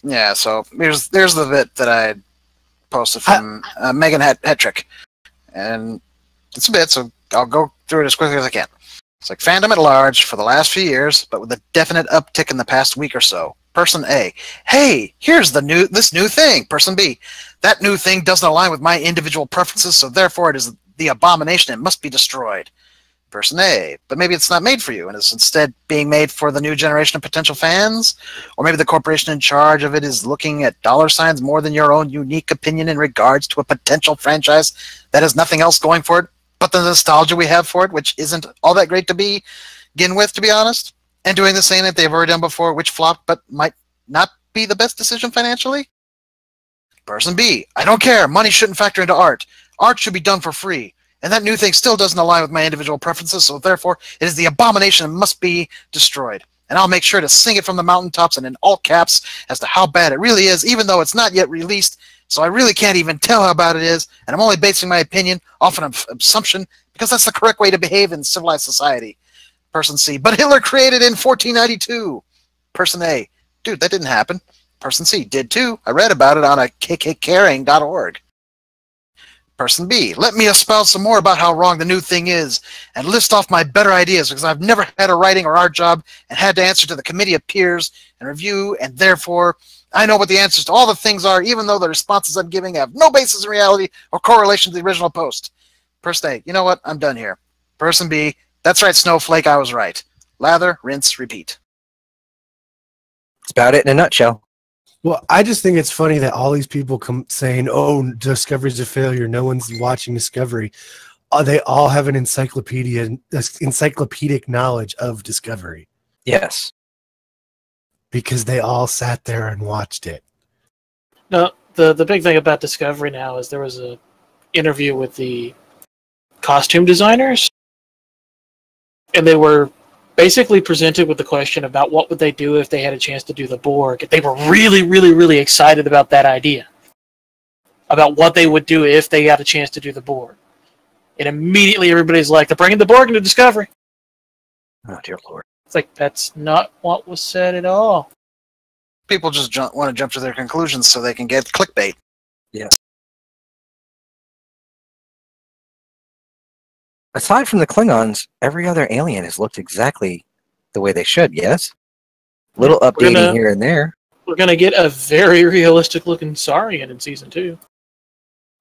Yeah, so there's the bit that I posted from Megan Hetrick. And it's a bit, so I'll go through it as quickly as I can. It's like fandom at large for the last few years, but with a definite uptick in the past week or so. Person A, hey, here's this new thing. Person B, that new thing doesn't align with my individual preferences, so therefore it is the abomination. It must be destroyed. Person A, but maybe it's not made for you and is instead being made for the new generation of potential fans? Or maybe the corporation in charge of it is looking at dollar signs more than your own unique opinion in regards to a potential franchise that has nothing else going for it but the nostalgia we have for it, which isn't all that great to begin with, to be honest, and doing the same that they've already done before, which flopped but might not be the best decision financially? Person B, I don't care. Money shouldn't factor into art. Art should be done for free. And that new thing still doesn't align with my individual preferences, so therefore it is the abomination and must be destroyed. And I'll make sure to sing it from the mountaintops and in all caps as to how bad it really is, even though it's not yet released, so I really can't even tell how bad it is, and I'm only basing my opinion off an assumption because that's the correct way to behave in civilized society. Person C, but Hitler created in 1492. Person A, dude, that didn't happen. Person C, did too. I read about it on a kkcaring.org. Person B, let me espouse some more about how wrong the new thing is and list off my better ideas because I've never had a writing or art job and had to answer to the committee of peers and review, and therefore I know what the answers to all the things are, even though the responses I'm giving have no basis in reality or correlation to the original post. Person A, you know what? I'm done here. Person B, that's right, Snowflake, I was right. Lather, rinse, repeat. That's about it in a nutshell. Well, I just think it's funny that all these people come saying, oh, Discovery's a failure. No one's watching Discovery. They all have an encyclopedic knowledge of Discovery. Yes. Because they all sat there and watched it. No, the big thing about Discovery now is there was a interview with the costume designers, and they were basically presented with the question about what would they do if they had a chance to do the Borg. They were really, really, really excited about that idea, about what they would do if they got a chance to do the Borg. And immediately everybody's like, they're bringing the Borg into Discovery. Oh, dear Lord. It's like, that's not what was said at all. People just want to jump to their conclusions so they can get clickbait. Yes. Aside from the Klingons, every other alien has looked exactly the way they should, yes? Little updating here and there. We're going to get a very realistic-looking Saurian in Season 2.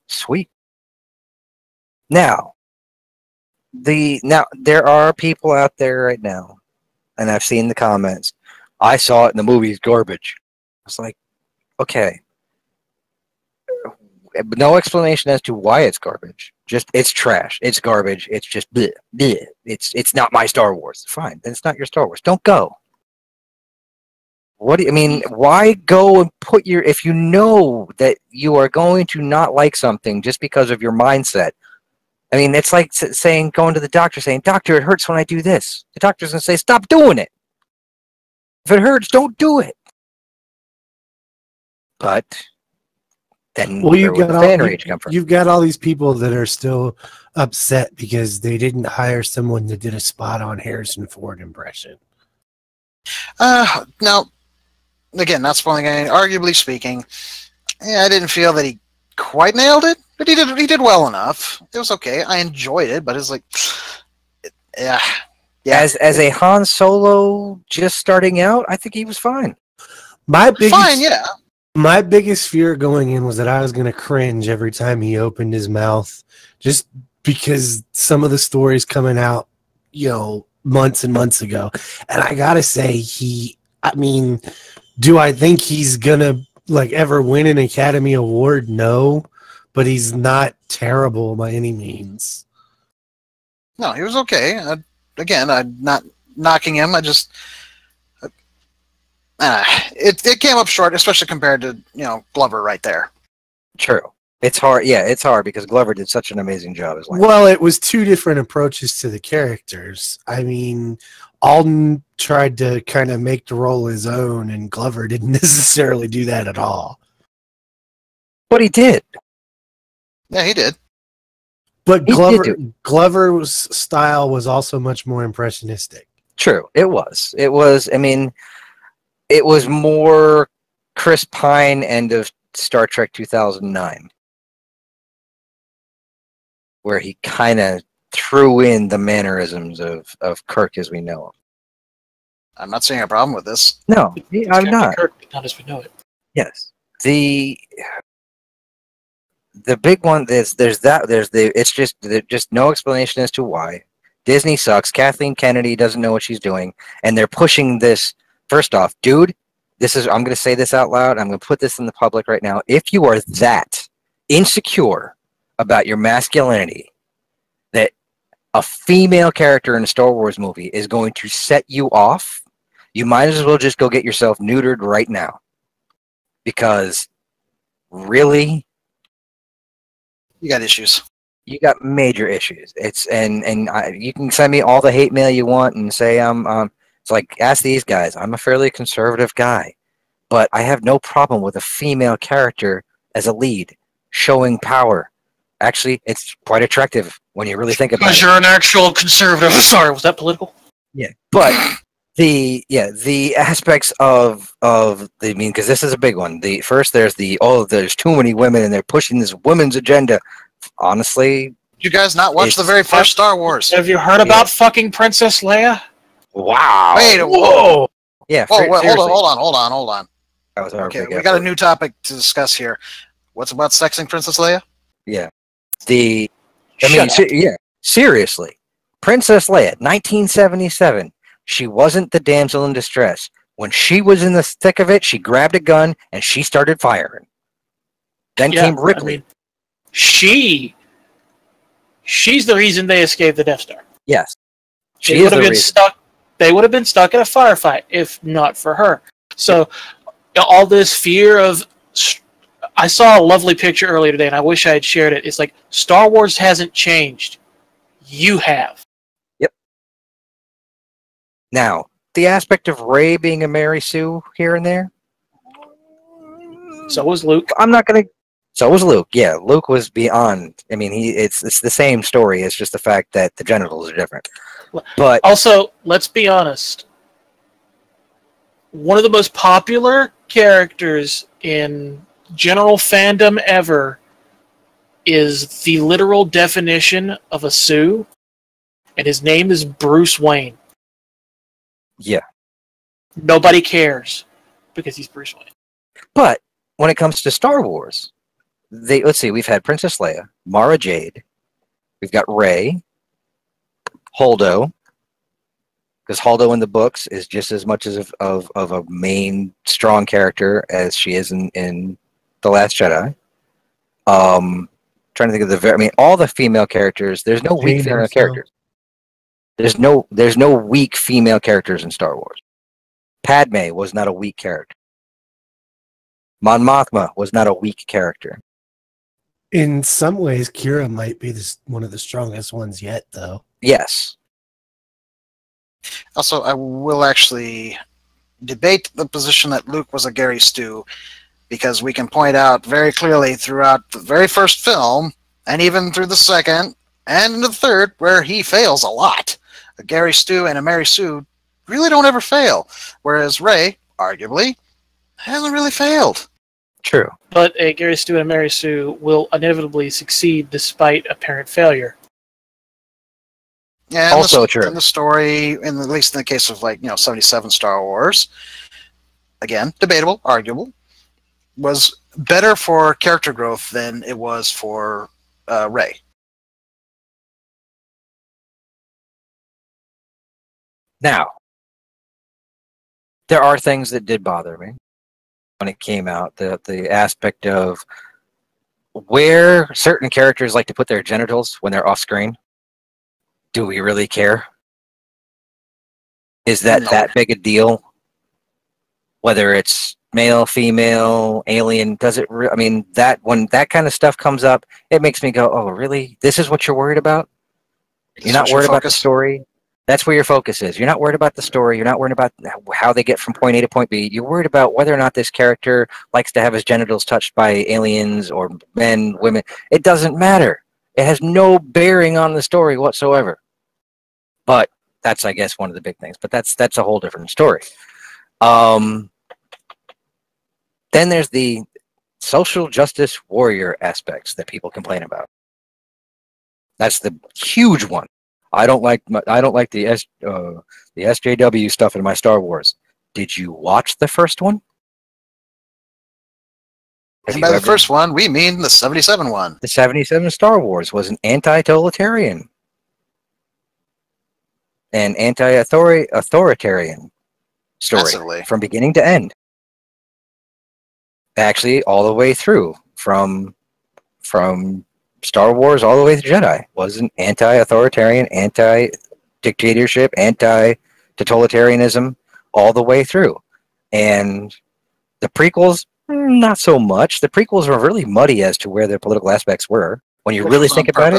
Sweet. Now, there are people out there right now, and I've seen the comments. I saw it in the movie's garbage. It's like, okay. No explanation as to why it's garbage. Just, it's trash. It's garbage. It's just bleh, bleh. It's not my Star Wars. Fine, then it's not your Star Wars. Don't go. What do you mean? Why go and put your, if you know that you are going to not like something just because of your mindset? I mean, it's like saying, going to the doctor saying, doctor, it hurts when I do this. The doctor's going to say, stop doing it. If it hurts, don't do it. But then well, where would the fan rage come from? You've got all these people that are still upset because they didn't hire someone that did a spot-on Harrison Ford impression. Now, again, not spoiling anything, arguably speaking, I didn't feel that he quite nailed it, but he did well enough. It was okay. I enjoyed it, but it's like, yeah. As a Han Solo just starting out, I think he was fine. My biggest fear going in was that I was going to cringe every time he opened his mouth, just because some of the stories coming out, months and months ago. And I gotta say, do I think he's gonna like ever win an Academy Award? No, but he's not terrible by any means. No, he was okay. Again, I'm not knocking him. I just it came up short, especially compared to Glover right there. True. It's hard. Yeah, it's hard because Glover did such an amazing job as Lance. Well, it was two different approaches to the characters. I mean, Alden tried to kind of make the role his own, and Glover didn't necessarily do that at all. But he did. Yeah, he did. But Glover's style was also much more impressionistic. True, it was. It was. I mean, it was more Chris Pine end of Star Trek 2009, where he kind of threw in the mannerisms of Kirk as we know him. I'm not seeing a problem with this. No, I'm not. Kirk, not as we know it. Yes, the big one is there's just no explanation as to why. Disney sucks. Kathleen Kennedy doesn't know what she's doing, and they're pushing this. First off, dude, I'm going to say this out loud. I'm going to put this in the public right now. If you are that insecure about your masculinity, that a female character in a Star Wars movie is going to set you off, you might as well just go get yourself neutered right now. Because, really, you got issues. You got major issues. You can send me all the hate mail you want and say it's like, ask these guys. I'm a fairly conservative guy, but I have no problem with a female character as a lead showing power. Actually, it's quite attractive when you really think about it. Because you're an actual conservative. Sorry, was that political? Yeah, but the aspects of because this is a big one. There's there's too many women and they're pushing this women's agenda. Honestly, did you guys not watch the very first Star Wars? Have you heard about fucking Princess Leia? Wow! Wait, whoa! Yeah. Whoa, hold on. Okay, we got a new topic to discuss here. What's about sexing Princess Leia? Yeah. Seriously. Princess Leia, 1977. She wasn't the damsel in distress. When she was in the thick of it, she grabbed a gun and she started firing. Then came Ripley. I mean, she's the reason they escaped the Death Star. Yes. They would have been stuck in a firefight if not for her. So all this fear of... I saw a lovely picture earlier today, and I wish I had shared it. It's like, Star Wars hasn't changed. You have. Yep. Now, the aspect of Rey being a Mary Sue here and there. So was Luke. So was Luke. Yeah, Luke was beyond. I mean, it's the same story. It's just the fact that the genitals are different. But also, let's be honest. One of the most popular characters in general fandom ever is the literal definition of a Sioux, and his name is Bruce Wayne. Yeah. Nobody cares because he's Bruce Wayne. But when it comes to Star Wars, let's see, we've had Princess Leia, Mara Jade, we've got Rey, Holdo, because Holdo in the books is just as much of a main strong character as she is in The Last Jedi. Trying to think of all the female characters. There's no weak female characters. There's no weak female characters in Star Wars. Padme was not a weak character. Mon Mothma was not a weak character. In some ways, Kira might be one of the strongest ones yet, though. Yes. Also, I will actually debate the position that Luke was a Gary Stu, because we can point out very clearly throughout the very first film, and even through the second, and the third, where he fails a lot. A Gary Stu and a Mary Sue really don't ever fail, whereas Rey, arguably, hasn't really failed. True. But a Gary Stu and a Mary Sue will inevitably succeed despite apparent failure. Yeah, also true. In the story, at least in the case of 77 Star Wars, again, debatable, arguable, was better for character growth than it was for Rey. Now, there are things that did bother me when it came out. The aspect of where certain characters like to put their genitals when they're off screen. Do we really care? Is that that big a deal? Whether it's male, female, alien, does it? I mean, that when that kind of stuff comes up, it makes me go, "Oh, really? This is what you're worried about? You're not worried about the story. That's where your focus is. You're not worried about the story. You're not worried about how they get from point A to point B. You're worried about whether or not this character likes to have his genitals touched by aliens or men, women. It doesn't matter. It has no bearing on the story whatsoever. But that's, I guess, one of the big things. But that's a whole different story. Then there's the social justice warrior aspects that people complain about. That's the huge one. I don't like the SJW stuff in my Star Wars. Did you watch the first one? And by the first one, we mean the 77 one. The 77 Star Wars was an anti-totalitarian and anti-authoritarian story Massively. from beginning to end. Actually, all the way through from Star Wars all the way to Jedi was an anti-authoritarian, anti-dictatorship, anti-totalitarianism all the way through. And the prequels, not so much. The prequels were really muddy as to where their political aspects were. When you really think about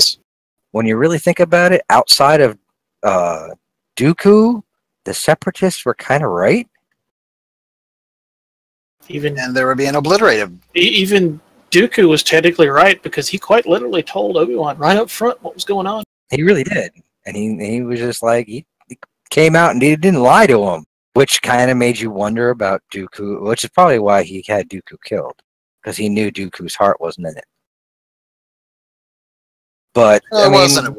it, outside of Dooku, the Separatists were kind of right. And they were being obliterated. Even Dooku was technically right because he quite literally told Obi-Wan right up front what was going on. He really did. And he was just like, he came out and he didn't lie to him, which kind of made you wonder about Dooku, which is probably why he had Dooku killed, because he knew Dooku's heart wasn't in it. But it wasn't.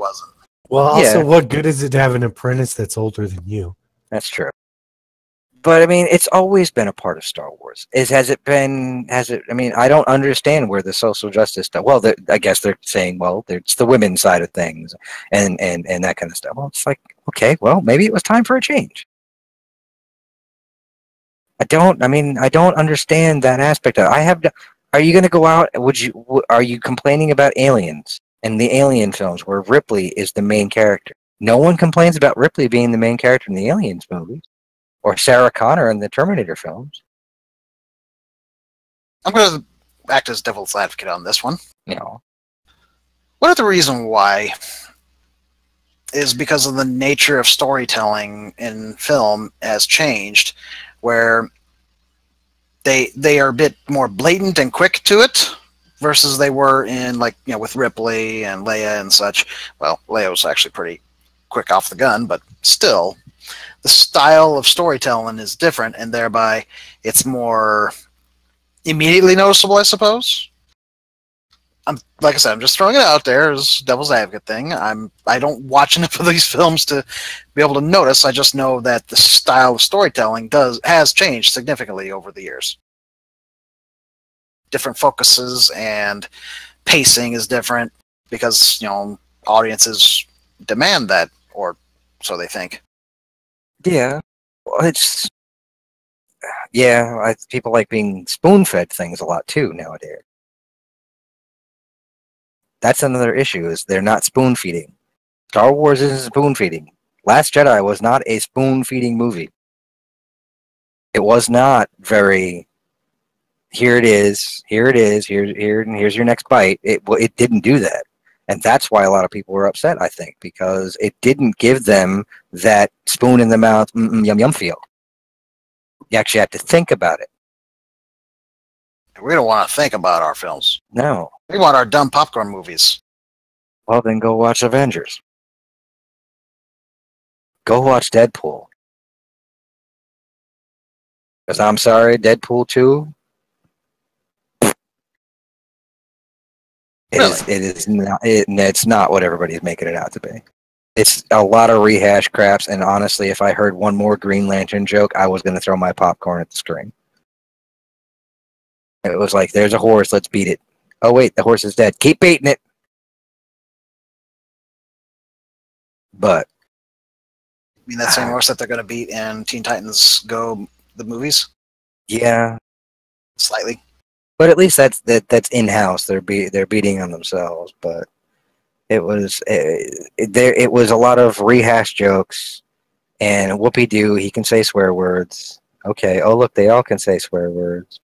Well, also, what good is it to have an apprentice that's older than you? That's true. But I mean, it's always been a part of Star Wars. Has it? I mean, I don't understand where the social justice stuff. Well, I guess they're saying, well, it's the women's side of things, and that kind of stuff. Well, it's like, okay, well, maybe it was time for a change. I don't understand that aspect of it. Are you going to go out? Are you complaining about Aliens and the Alien films where Ripley is the main character? No one complains about Ripley being the main character in the Aliens movies. Or Sarah Connor in the Terminator films. I'm going to act as devil's advocate on this one. No. One of the reasons why is because of the nature of storytelling in film has changed, where they are a bit more blatant and quick to it, versus they were in, like, with Ripley and Leia and such. Well, Leia was actually pretty quick off the gun, but still, the style of storytelling is different, and thereby it's more immediately noticeable, I suppose. Like I said, I'm just throwing it out there as devil's advocate thing. I don't watch enough of these films to be able to notice. I just know that the style of storytelling has changed significantly over the years. Different focuses and pacing is different because audiences demand that, or so they think. Yeah, well, people like being spoon-fed things a lot too nowadays. That's another issue, is they're not spoon-feeding. Star Wars isn't spoon-feeding. Last Jedi was not a spoon-feeding movie. It was not very, here it is, and here's your next bite. It didn't do that. And that's why a lot of people were upset, I think, because it didn't give them that spoon in the mouth, yum yum feel. You actually have to think about it. We don't want to think about our films. No. We want our dumb popcorn movies. Well, then go watch Avengers. Go watch Deadpool. Because I'm sorry, Deadpool 2. It's not what everybody's making it out to be. It's a lot of rehash craps, and honestly, if I heard one more Green Lantern joke, I was going to throw my popcorn at the screen. It was like, there's a horse, let's beat it. Oh wait, the horse is dead. Keep beating it. But mean that same horse that they're going to beat in Teen Titans Go the movies? Yeah, Slightly. but at least that's in house. They're beating on themselves. But it was it was a lot of rehash jokes, and whoopee doo. He can say swear words. Okay. Oh look, they all can say swear words.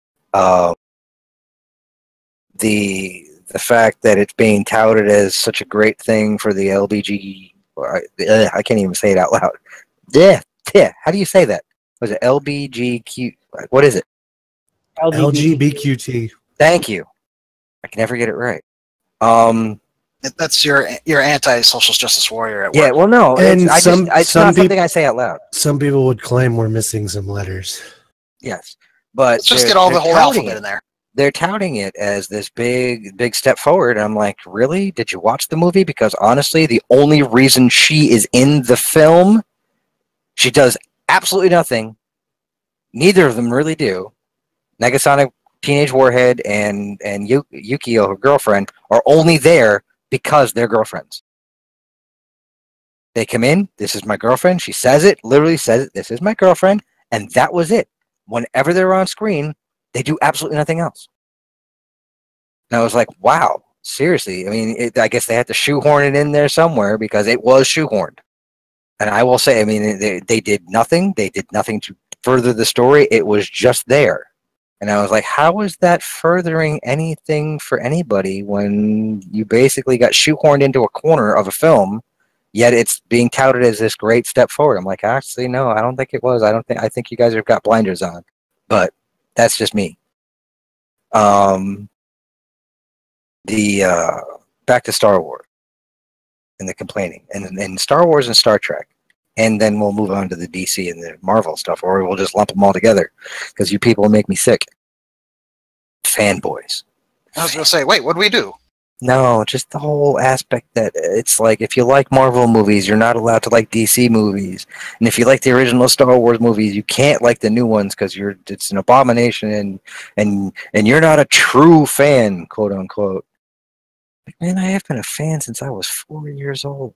The fact that it's being touted as such a great thing for the LBG. I can't even say it out loud. Yeah. How do you say that? Was it LBGQ? What is it? LGBTQT. Thank you. I can never get it right. That's your anti-social justice warrior at Yeah. work. Well, no. And It's not something I say out loud. Some people would claim we're missing some letters. Yes, but Let's just get all the whole alphabet in there. They're touting it as this big step forward. And I'm like, really? Did you watch the movie? Because honestly, the only reason she is in the film, she does absolutely nothing. Neither of them really do. Negasonic, Teenage Warhead, and Yukio, her girlfriend, are only there because they're girlfriends. They come in, this is my girlfriend. She says it, literally says it, this is my girlfriend. And that was it. Whenever they're on screen, they do absolutely nothing else. And I was like, wow, seriously. I mean, I guess they had to shoehorn it in there somewhere because it was shoehorned. And I will say, I mean, they did nothing. They did nothing to further the story. It was just there. And I was like, how is that furthering anything for anybody when you basically got shoehorned into a corner of a film, yet it's being touted as this great step forward? I'm like, actually, no, I don't think it was. I think you guys have got blinders on. But that's just me. Back to Star Wars and the complaining, and Star Wars and Star Trek, and then we'll move on to the DC and the Marvel stuff, or we'll just lump them all together because you people make me sick. Fanboys. I was going to say, wait, what do we do? No, just the whole aspect that it's like if you like Marvel movies, you're not allowed to like DC movies, and if you like the original Star Wars movies, you can't like the new ones because it's an abomination, and you're not a true fan, quote unquote. Man, I have been a fan since I was 4 years old.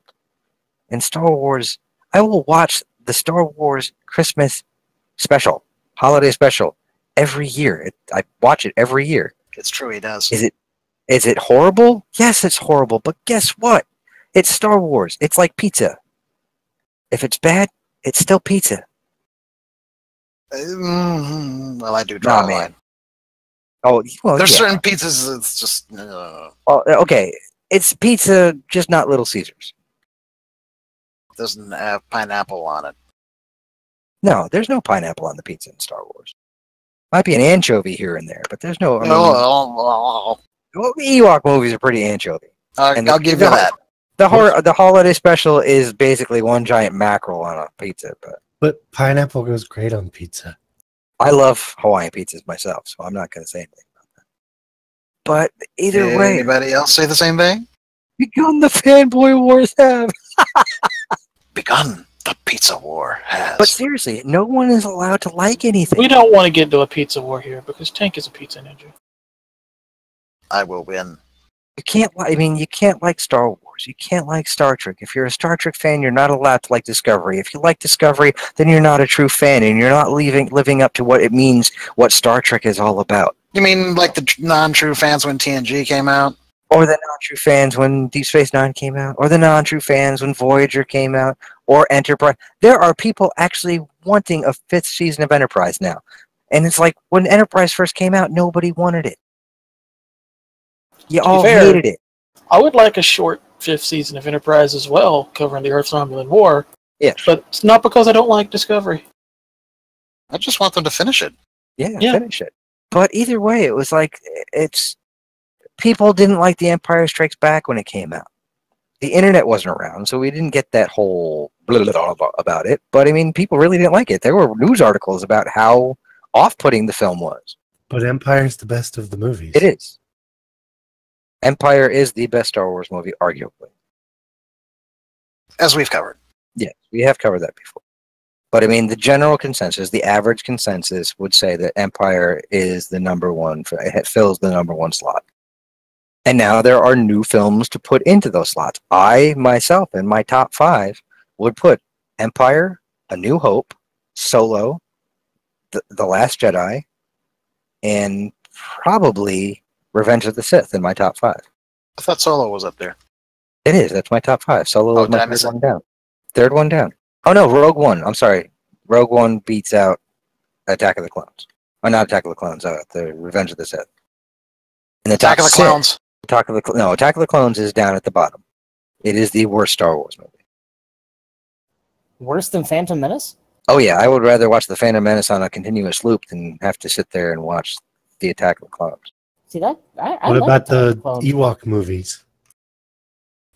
And Star Wars, I will watch the Star Wars Christmas special, holiday special, every year. I watch it every year. It's true, he does. Is it horrible? Yes, it's horrible. But guess what? It's Star Wars. It's like pizza. If it's bad, it's still pizza. Well, I do draw a line. Oh, well, there's yeah. certain pizzas it's just. Well, okay, it's pizza, just not Little Caesars. Doesn't have pineapple on it. No, there's no pineapple on the pizza in Star Wars. Might be an anchovy here and there, but there's no. Well, Ewok movies are pretty anchovy. I'll give you that. The holiday special is basically one giant mackerel on a pizza, but pineapple goes great on pizza. I love Hawaiian pizzas myself, so I'm not going to say anything about that. But either way, anybody else say the same thing? Begun the fanboy wars have. Begun the pizza war has. But seriously, no one is allowed to like anything. We don't want to get into a pizza war here because Tank is a pizza ninja. I will win. You can't. I mean, you can't like Star Wars. You can't like Star Trek. If you're a Star Trek fan, you're not allowed to like Discovery. If you like Discovery, then you're not a true fan, and you're not living up to what it means, what Star Trek is all about. You mean like the non-true fans when TNG came out? Or the non-true fans when Deep Space Nine came out? Or the non-true fans when Voyager came out? Or Enterprise? There are people actually wanting a 5th season of Enterprise now. And it's like, when Enterprise first came out, nobody wanted it. You all hated it. I would like a short 5th season of Enterprise as well, covering the Earth-Romulan War. Yeah. But it's not because I don't like Discovery. I just want them to finish it. Yeah, finish it. But either way, it was like, people didn't like The Empire Strikes Back when it came out. The internet wasn't around, so we didn't get that whole blah, blah, blah about it. But I mean, people really didn't like it. There were news articles about how off-putting the film was. But Empire's the best of the movies. It is. Empire is the best Star Wars movie, arguably. As we've covered. Yes, we have covered that before. But I mean, the general consensus, the average consensus would say that Empire is the number one, it fills the number one slot. And now there are new films to put into those slots. I, myself, in my top 5, would put Empire, A New Hope, Solo, The Last Jedi, and probably Revenge of the Sith in my top 5. I thought Solo was up there. It is. That's my top 5. Solo Oh, was my did I third miss it? one down. Third one down. Oh no, Rogue One. I'm sorry. Rogue One beats out Attack of the Clones. Oh, not Attack of the Clones. The Revenge of the Sith. In the Attack top of the 6, Clones. Attack of the Clones is down at the bottom. It is the worst Star Wars movie. Worse than Phantom Menace? Oh yeah, I would rather watch the Phantom Menace on a continuous loop than have to sit there and watch the Attack of the Clones. See that? I What like about Attack of the Clones. Ewok movies?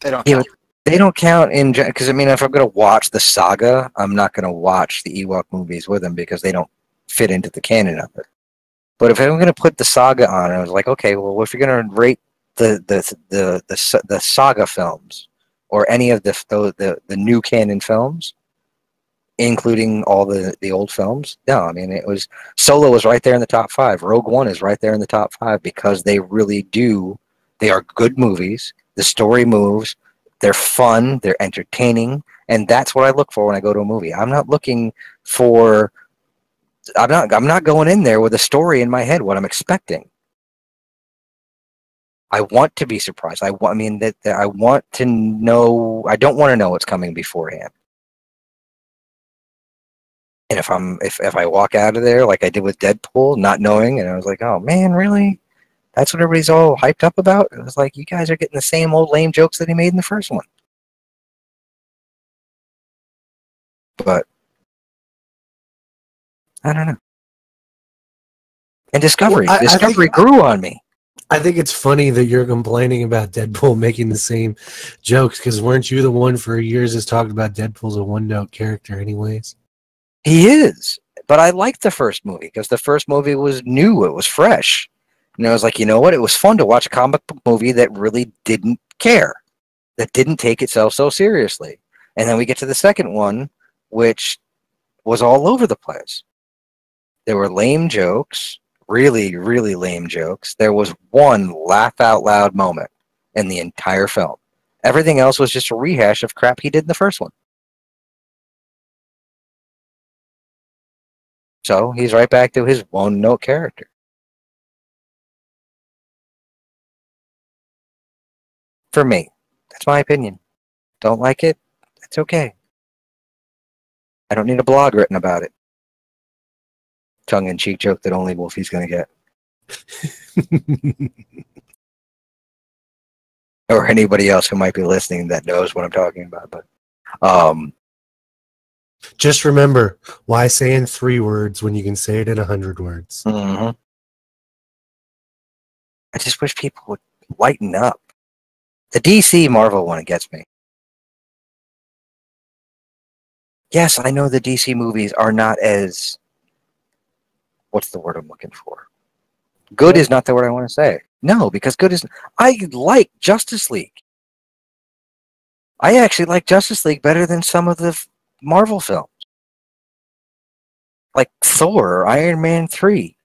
They don't Yeah, count. they don't count in because I mean, if I'm going to watch the saga, I'm not going to watch the Ewok movies with them because they don't fit into the canon of it. But if I'm going to put the saga on, I was like, okay, well, if you're going to rate the saga films or any of the new canon films, including all the old films, no, I mean, it was Solo was right there in the top 5. Rogue One is right there in the top 5 because they really do. They are good movies. The story moves. They're fun. They're entertaining, and that's what I look for when I go to a movie. I'm not looking for. I'm not going in there with a story in my head. What I'm expecting. I want to be surprised. I mean that I want to know. I don't want to know what's coming beforehand. And if I walk out of there like I did with Deadpool, not knowing, and I was like, oh man, really? That's what everybody's all hyped up about? It was like, you guys are getting the same old lame jokes that he made in the first one. But I don't know. And Discovery. Well, Discovery grew on me. I think it's funny that you're complaining about Deadpool making the same jokes because weren't you the one for years that's talked about Deadpool's a one-note character anyways? He is. But I liked the first movie because the first movie was new. It was fresh. And I was like, you know what? It was fun to watch a comic book movie that really didn't care, that didn't take itself so seriously. And then we get to the second one, which was all over the place. There were lame jokes, really, really lame jokes. There was one laugh out loud moment in the entire film. Everything else was just a rehash of crap he did in the first one. So he's right back to his one-note character. For me, that's my opinion. Don't like it? It's okay. I don't need a blog written about it. Tongue-in-cheek joke that only Wolfie's going to get. Or anybody else who might be listening that knows what I'm talking about. But just remember, why say in 3 words when you can say it in 100 words? Mm-hmm. I just wish people would lighten up. The DC Marvel one gets me. Yes, I know the DC movies are not as... What's the word I'm looking for? Good is not the word I want to say. No, because good is... I like Justice League. I actually like Justice League better than some of the Marvel films. Like Thor or Iron Man 3.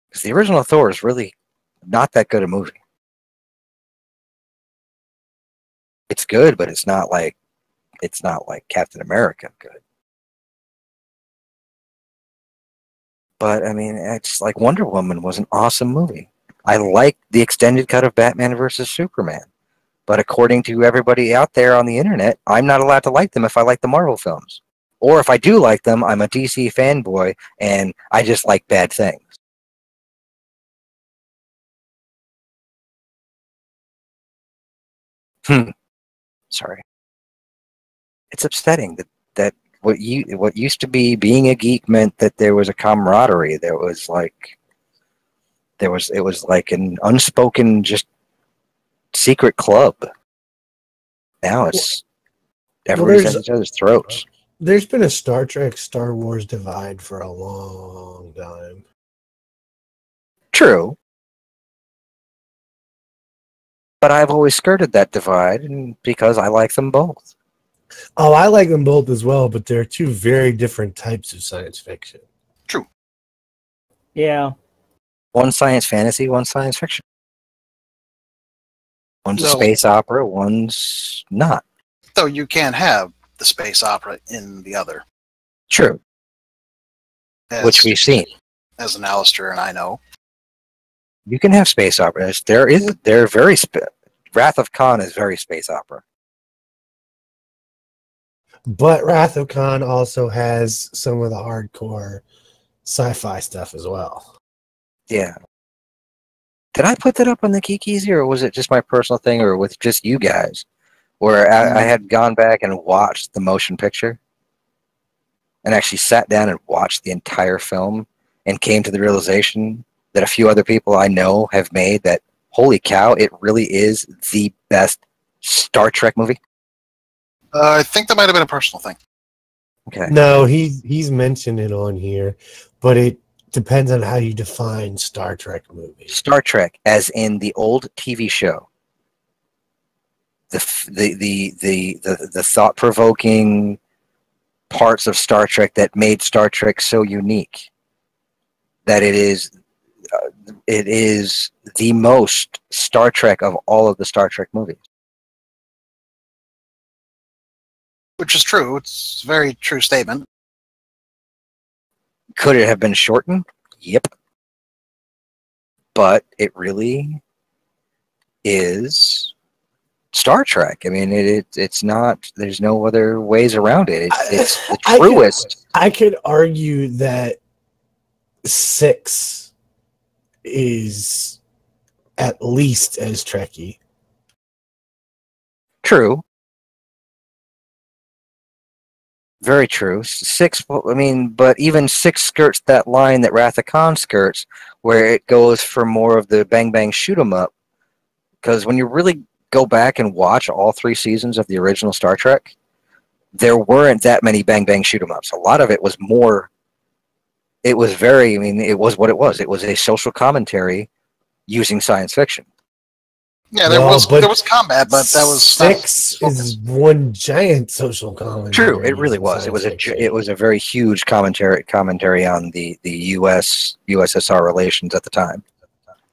Because the original Thor is really not that good a movie. It's good, but it's not like Captain America good. But I mean, it's like Wonder Woman was an awesome movie. I like the extended cut of Batman versus Superman. But according to everybody out there on the internet, I'm not allowed to like them if I like the Marvel films. Or if I do like them, I'm a DC fanboy and I just like bad things. Sorry. It's upsetting that what used to be being a geek meant that there was a camaraderie. It was like an unspoken just secret club. Now it's everybody's at each other's throats. There's been a Star Trek Star Wars divide for a long time. True. But I've always skirted that divide because I like them both. Oh, I like them both as well, but they're 2 very different types of science fiction. True. Yeah. One's science fantasy, one's science fiction. One's a space opera, one's not. Though you can have the space opera in the other. True. Which we've seen. As an Alistair and I know. You can have space operas. They're very Wrath of Khan is very space opera. But Wrath of Khan also has some of the hardcore sci-fi stuff as well. Yeah. Did I put that up on the Geek EZ, or was it just my personal thing, or with just you guys? Where I had gone back and watched the motion picture and actually sat down and watched the entire film and came to the realization that a few other people I know have made that, holy cow, it really is the best Star Trek movie. I think that might have been a personal thing. Okay. No, he's mentioned it on here, but it depends on how you define Star Trek movies. Star Trek, as in the old TV show, the thought-provoking parts of Star Trek that made Star Trek so unique, that it is the most Star Trek of all of the Star Trek movies. Which is true. It's a very true statement. Could it have been shortened? Yep. But it really is Star Trek. I mean, it's not. There's no other ways around it. It's the truest. I could argue that 6 is at least as Trekky. True. Very true. 6, I mean, but even 6 skirts that line that Wrath of Khan skirts, where it goes for more of the bang bang shoot 'em up. Because when you really go back and watch all 3 seasons of the original Star Trek, there weren't that many bang bang shoot 'em ups. A lot of it was more. It was very. I mean, it was what it was. It was a social commentary using science fiction. Yeah, there was combat, but that was 6 is one giant social commentary. True, it really was. It was a very huge commentary on the USSR relations at the time,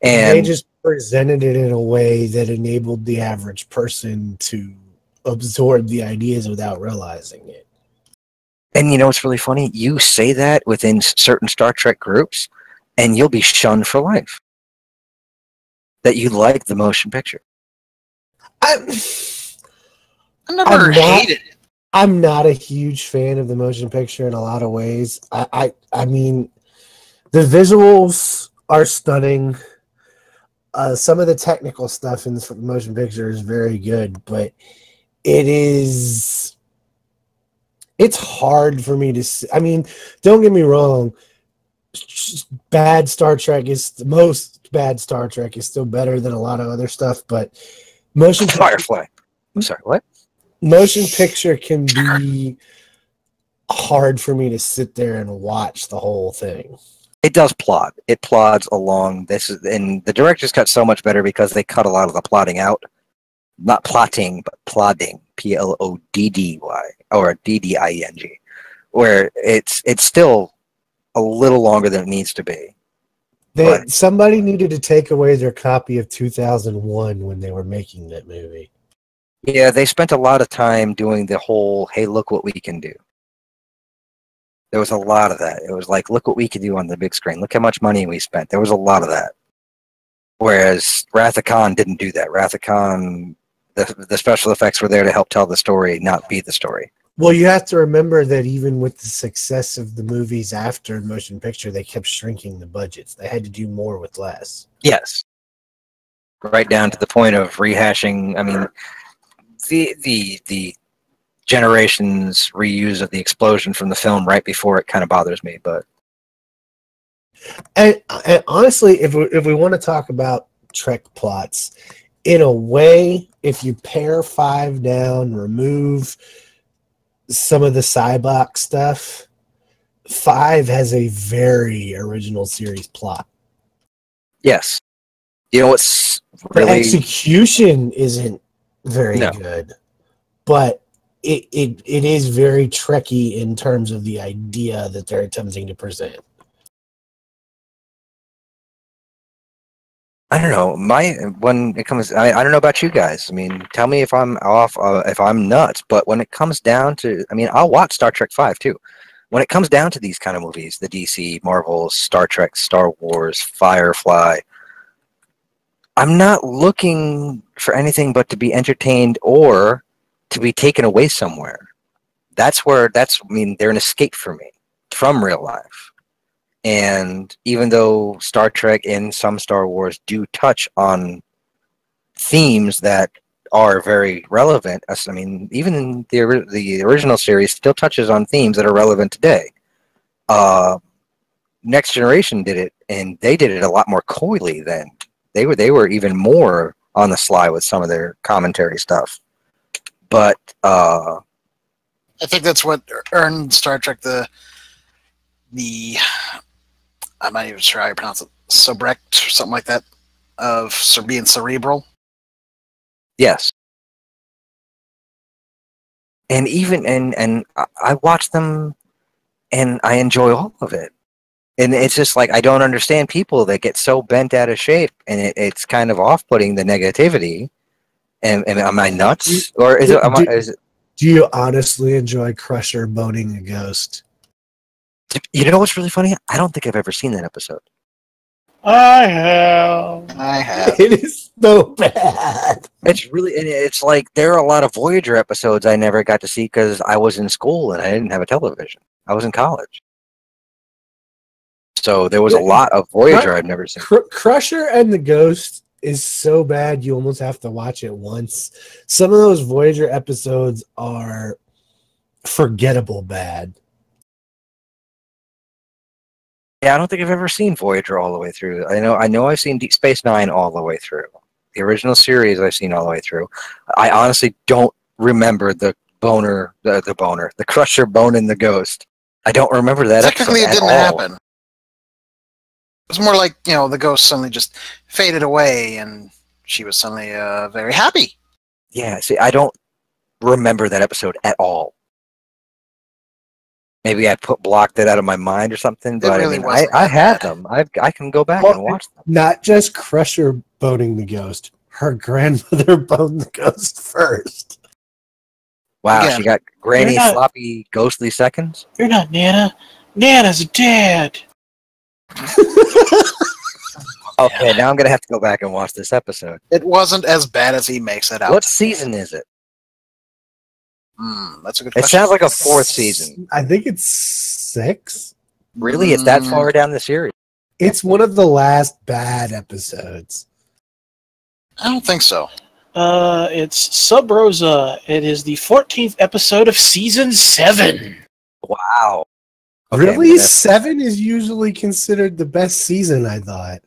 and they just presented it in a way that enabled the average person to absorb the ideas without realizing it. And you know what's really funny? You say that within certain Star Trek groups, and you'll be shunned for life. That you like the motion picture. I never hated it. I'm not a huge fan of the motion picture in a lot of ways. I mean, the visuals are stunning. Some of the technical stuff in the motion picture is very good, but it's hard for me to see. I mean, don't get me wrong. Bad Star Trek is the most bad Star Trek is still better than a lot of other stuff, but Firefly. I'm sorry, what? Motion picture can be hard for me to sit there and watch the whole thing. It does plod. It plods along. And the director's cut so much better because they cut a lot of the plotting out. Not plotting, but plodding. Ploddy, or DDING. Where it's still a little longer than it needs to be. Somebody needed to take away their copy of 2001 when they were making that movie. Yeah, they spent a lot of time doing the whole, hey, look what we can do. There was a lot of that. It was like, look what we can do on the big screen. Look how much money we spent. There was a lot of that. Whereas Wrath of Khan didn't do that. Wrath of Khan, the special effects were there to help tell the story, not be the story. Well, you have to remember that even with the success of the movies after motion picture, they kept shrinking the budgets. They had to do more with less. Yes. Right down to the point of rehashing. I mean, the Generations reuse of the explosion from the film right before it kind of bothers me, but and honestly, if we want to talk about Trek plots, in a way, if you pare 5 down, remove some of the Cybox stuff, 5 has a very original series plot. Yes. You know what's really... The execution isn't very good, but it is very Trekky in terms of the idea that they're attempting to present. I don't know. When it comes, I don't know about you guys. I mean, tell me if I'm off, if I'm nuts. But when it comes down to, I mean, I'll watch Star Trek 5 too. When it comes down to these kind of movies, the DC, Marvel, Star Trek, Star Wars, Firefly, I'm not looking for anything but to be entertained or to be taken away somewhere. I mean, they're an escape for me from real life. And even though Star Trek and some Star Wars do touch on themes that are very relevant, I mean, even the original series still touches on themes that are relevant today. Next Generation did it, and they did it a lot more coyly then. They were even more on the sly with some of their commentary stuff. But I think that's what earned Star Trek the I'm not even sure how you pronounce it, Sobrecht or something like that, of being cerebral. yes, and even and I watch them, and I enjoy all of it. And it's just like I don't understand people that get so bent out of shape, and it's kind of off-putting the negativity. And am I nuts, or is it? Do you honestly enjoy Crusher boning a ghost? You know what's really funny? I don't think I've ever seen that episode. I have. It is so bad. It's like there are a lot of Voyager episodes I never got to see because I was in school and I didn't have a television. I was in college. So there was a lot of Voyager I've never seen. Crusher and the Ghost is so bad you almost have to watch it once. Some of those Voyager episodes are forgettable bad. Yeah, I don't think I've ever seen Voyager all the way through. I know I've seen Deep Space Nine all the way through. The original series I've seen all the way through. I honestly don't remember the Crusher boning the Ghost. I don't remember that. Technically, it didn't happen. It was more like, the ghost suddenly just faded away, and she was suddenly very happy. Yeah, see, I don't remember that episode at all. Maybe I blocked it out of my mind or something, but really I have them. I can go back and watch them. Not just Crusher boning the ghost. Her grandmother boned the ghost first. Wow, again, she got granny sloppy ghostly seconds? You're not Nana. Nana's dad. Okay, now I'm going to have to go back and watch this episode. It wasn't as bad as he makes it out. What season is it? That's a good question. It sounds like a 4th season. I think it's 6. Really? It's that far down the series? It's one of the last bad episodes. I don't think so. It's Sub Rosa. It is the 14th episode of season 7. Wow. Okay, really? 7 is usually considered the best season, I thought.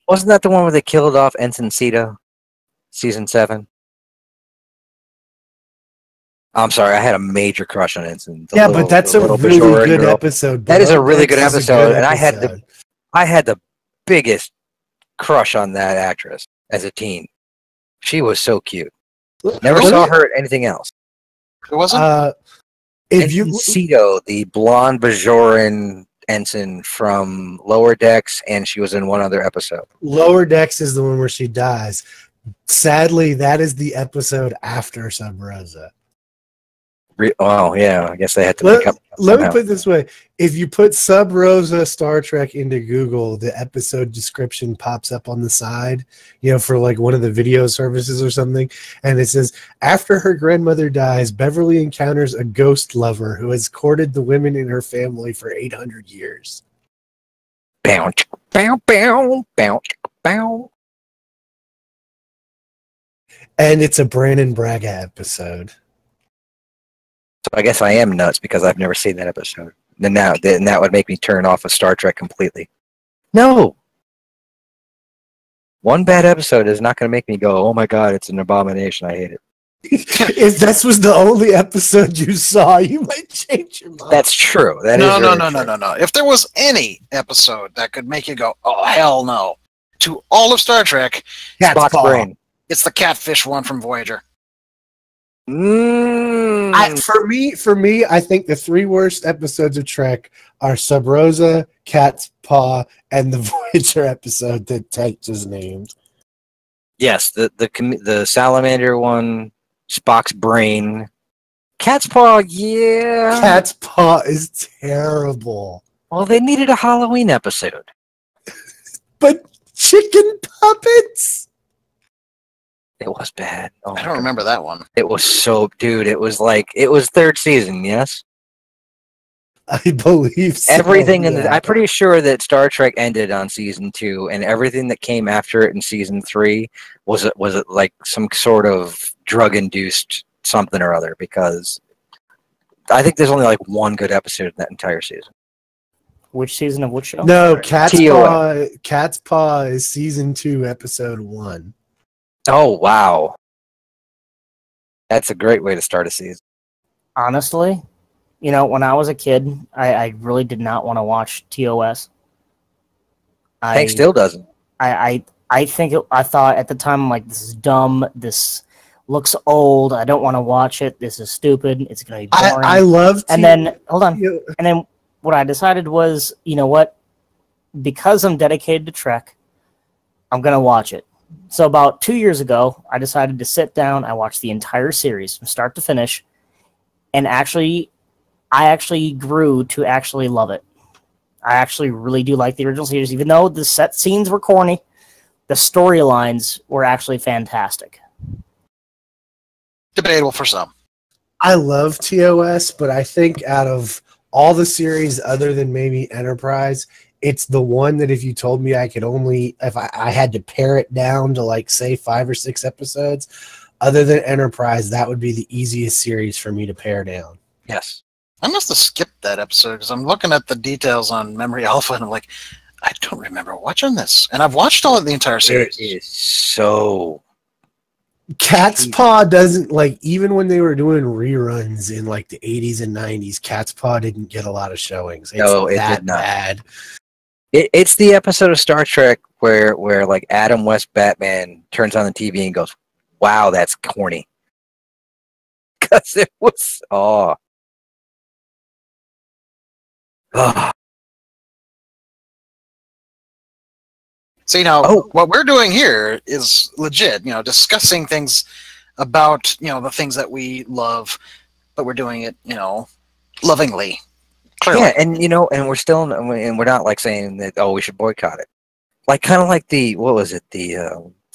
Wasn't that the one where they killed off Ensign Sita? Season 7? I'm sorry, I had a major crush on Ensign. But that's a really good episode. That is a really good episode, and I had the biggest crush on that actress as a teen. She was so cute. Never saw her at anything else. It wasn't? Cito, the blonde Bajoran ensign from Lower Decks, and she was in one other episode. Lower Decks is the one where she dies. Sadly, that is the episode after Sub Rosa. Oh, yeah. I guess they had to make up. Let me put it this way. If you put Sub Rosa Star Trek into Google, the episode description pops up on the side, for like one of the video services or something. And it says, after her grandmother dies, Beverly encounters a ghost lover who has courted the women in her family for 800 years. Bow, bow, bow, bow, bow. And it's a Brandon Braga episode. So I guess I am nuts because I've never seen that episode. Then that would make me turn off of Star Trek completely. No! One bad episode is not going to make me go, oh my god, it's an abomination, I hate it. If this was the only episode you saw, you might change your mind. That's true. No. If there was any episode that could make you go, oh, hell no, to all of Star Trek, Spock's brain. It's the catfish one from Voyager. For me, I think the three worst episodes of Trek are Sub Rosa, Cat's Paw, and the Voyager episode that Tank just named. Yes, the salamander one, Spock's brain, Cat's Paw. Yeah, Cat's Paw is terrible. Well, they needed a Halloween episode. But chicken puppets? It was bad. Oh, I don't remember that one. It was so, dude. It was third season. Yes, I believe so. Everything I'm pretty sure that Star Trek ended on season 2, and everything that came after it in season 3 was it like some sort of drug induced something or other, because I think there's only like one good episode in that entire season. Which season of which show? No, Cat's Paw is season 2, episode 1. Oh, wow. That's a great way to start a season. Honestly, when I was a kid, I really did not want to watch TOS. Hank still doesn't. I thought at the time, I'm like, this is dumb. This looks old. I don't want to watch it. This is stupid. It's going to be boring. I love And then, hold on. And then what I decided was, you know what? Because I'm dedicated to Trek, I'm going to watch it. So about 2 years ago, I decided to sit down. I watched the entire series from start to finish. And I actually grew to actually love it. I actually really do like the original series, even though the set scenes were corny. The storylines were actually fantastic. Debatable for some. I love TOS, but I think out of all the series other than maybe Enterprise, it's the one that if you told me I could only, if I had to pare it down to like say 5 or 6 episodes, other than Enterprise, that would be the easiest series for me to pare down. Yes. I must have skipped that episode because I'm looking at the details on Memory Alpha and I'm like, I don't remember watching this. And I've watched all of the entire series. It is so... Cat's Paw doesn't, like, even when they were doing reruns in like the 80s and 90s, Cat's Paw didn't get a lot of showings. It's No, it that did not. bad. It's the episode of Star Trek where like Adam West Batman turns on the TV and goes, wow, that's corny. Because it was... Oh. See, now, what we're doing here is legit, discussing things about, the things that we love, but we're doing it, lovingly. Clearly. Yeah, and we're still, and we're not like saying that, we should boycott it. Like, kind of like the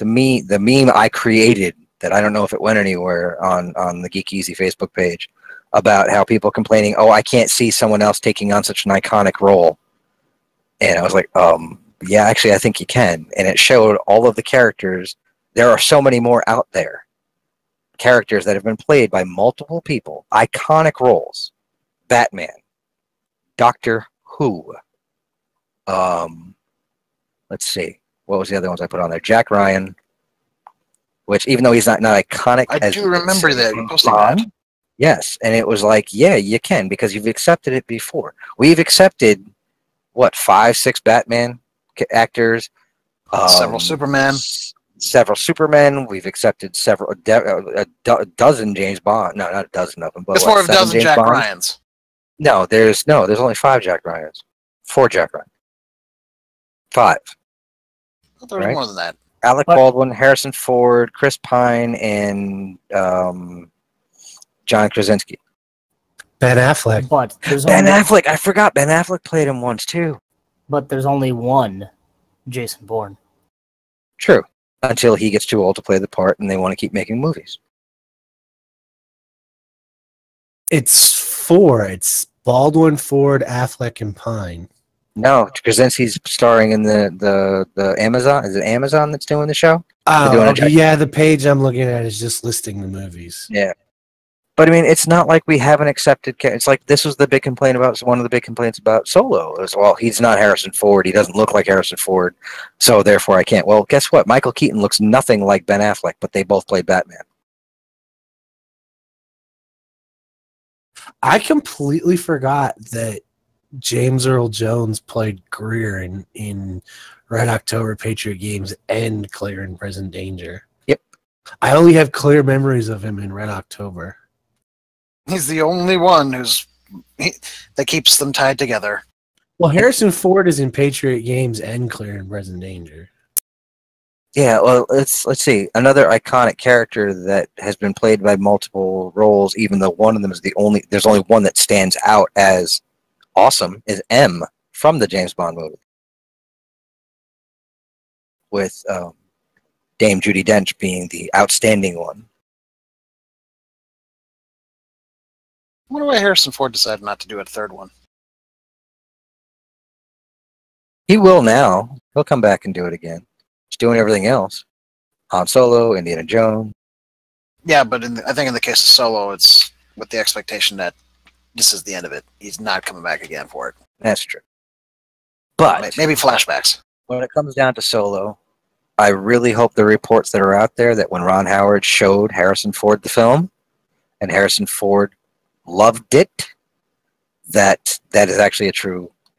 meme I created that I don't know if it went anywhere on the Geek EZ Facebook page about how people complaining, I can't see someone else taking on such an iconic role. And I was like, yeah, actually, I think you can. And it showed all of the characters. There are so many more out there. Characters that have been played by multiple people. Iconic roles. Batman. Doctor Who. Let's see. What was the other ones I put on there? Jack Ryan. Which, even though he's not iconic I do remember that. You posted that. Yes, and it was like, yeah, you can, because you've accepted it before. We've accepted, 5, 6 Batman actors, several Superman, We've accepted a dozen James Bond. No, not a dozen of them, but it's more of a dozen Jack Ryans. No, there's only 5 Jack Ryans, 4 Jack Ryans, 5. I thought there was more than that. Alec Baldwin, Harrison Ford, Chris Pine, and John Krasinski. Ben Affleck. But Affleck. I forgot Ben Affleck played him once too. But there's only one Jason Bourne. True. Until he gets too old to play the part and they want to keep making movies. It's 4. It's Baldwin, Ford, Affleck, and Pine. No, Krasinski's starring in the Amazon. Is it Amazon that's doing the show? Oh, yeah, the page I'm looking at is just listing the movies. Yeah. But I mean, it's not like we haven't accepted. It's like this was the big complaint about. One of the big complaints about Solo is, he's not Harrison Ford. He doesn't look like Harrison Ford, so therefore I can't. Well, guess what? Michael Keaton looks nothing like Ben Affleck, but they both played Batman. I completely forgot that James Earl Jones played Greer in Red October, Patriot Games, and Clear and Present Danger. Yep. I only have clear memories of him in Red October. He's the only one that keeps them tied together. Well, Harrison Ford is in Patriot Games and Clear and Present Danger. Yeah, well, let's see. Another iconic character that has been played by multiple roles, even though one of them is there's only one that stands out as awesome, is M from the James Bond movie. With Dame Judi Dench being the outstanding one. I wonder why Harrison Ford decided not to do a third one. He will now. He'll come back and do it again. He's doing everything else. Han Solo, Indiana Jones. Yeah, but I think in the case of Solo, it's with the expectation that this is the end of it. He's not coming back again for it. That's true. But maybe flashbacks. When it comes down to Solo, I really hope the reports that are out there that when Ron Howard showed Harrison Ford the film, and Harrison Ford loved it, that is actually a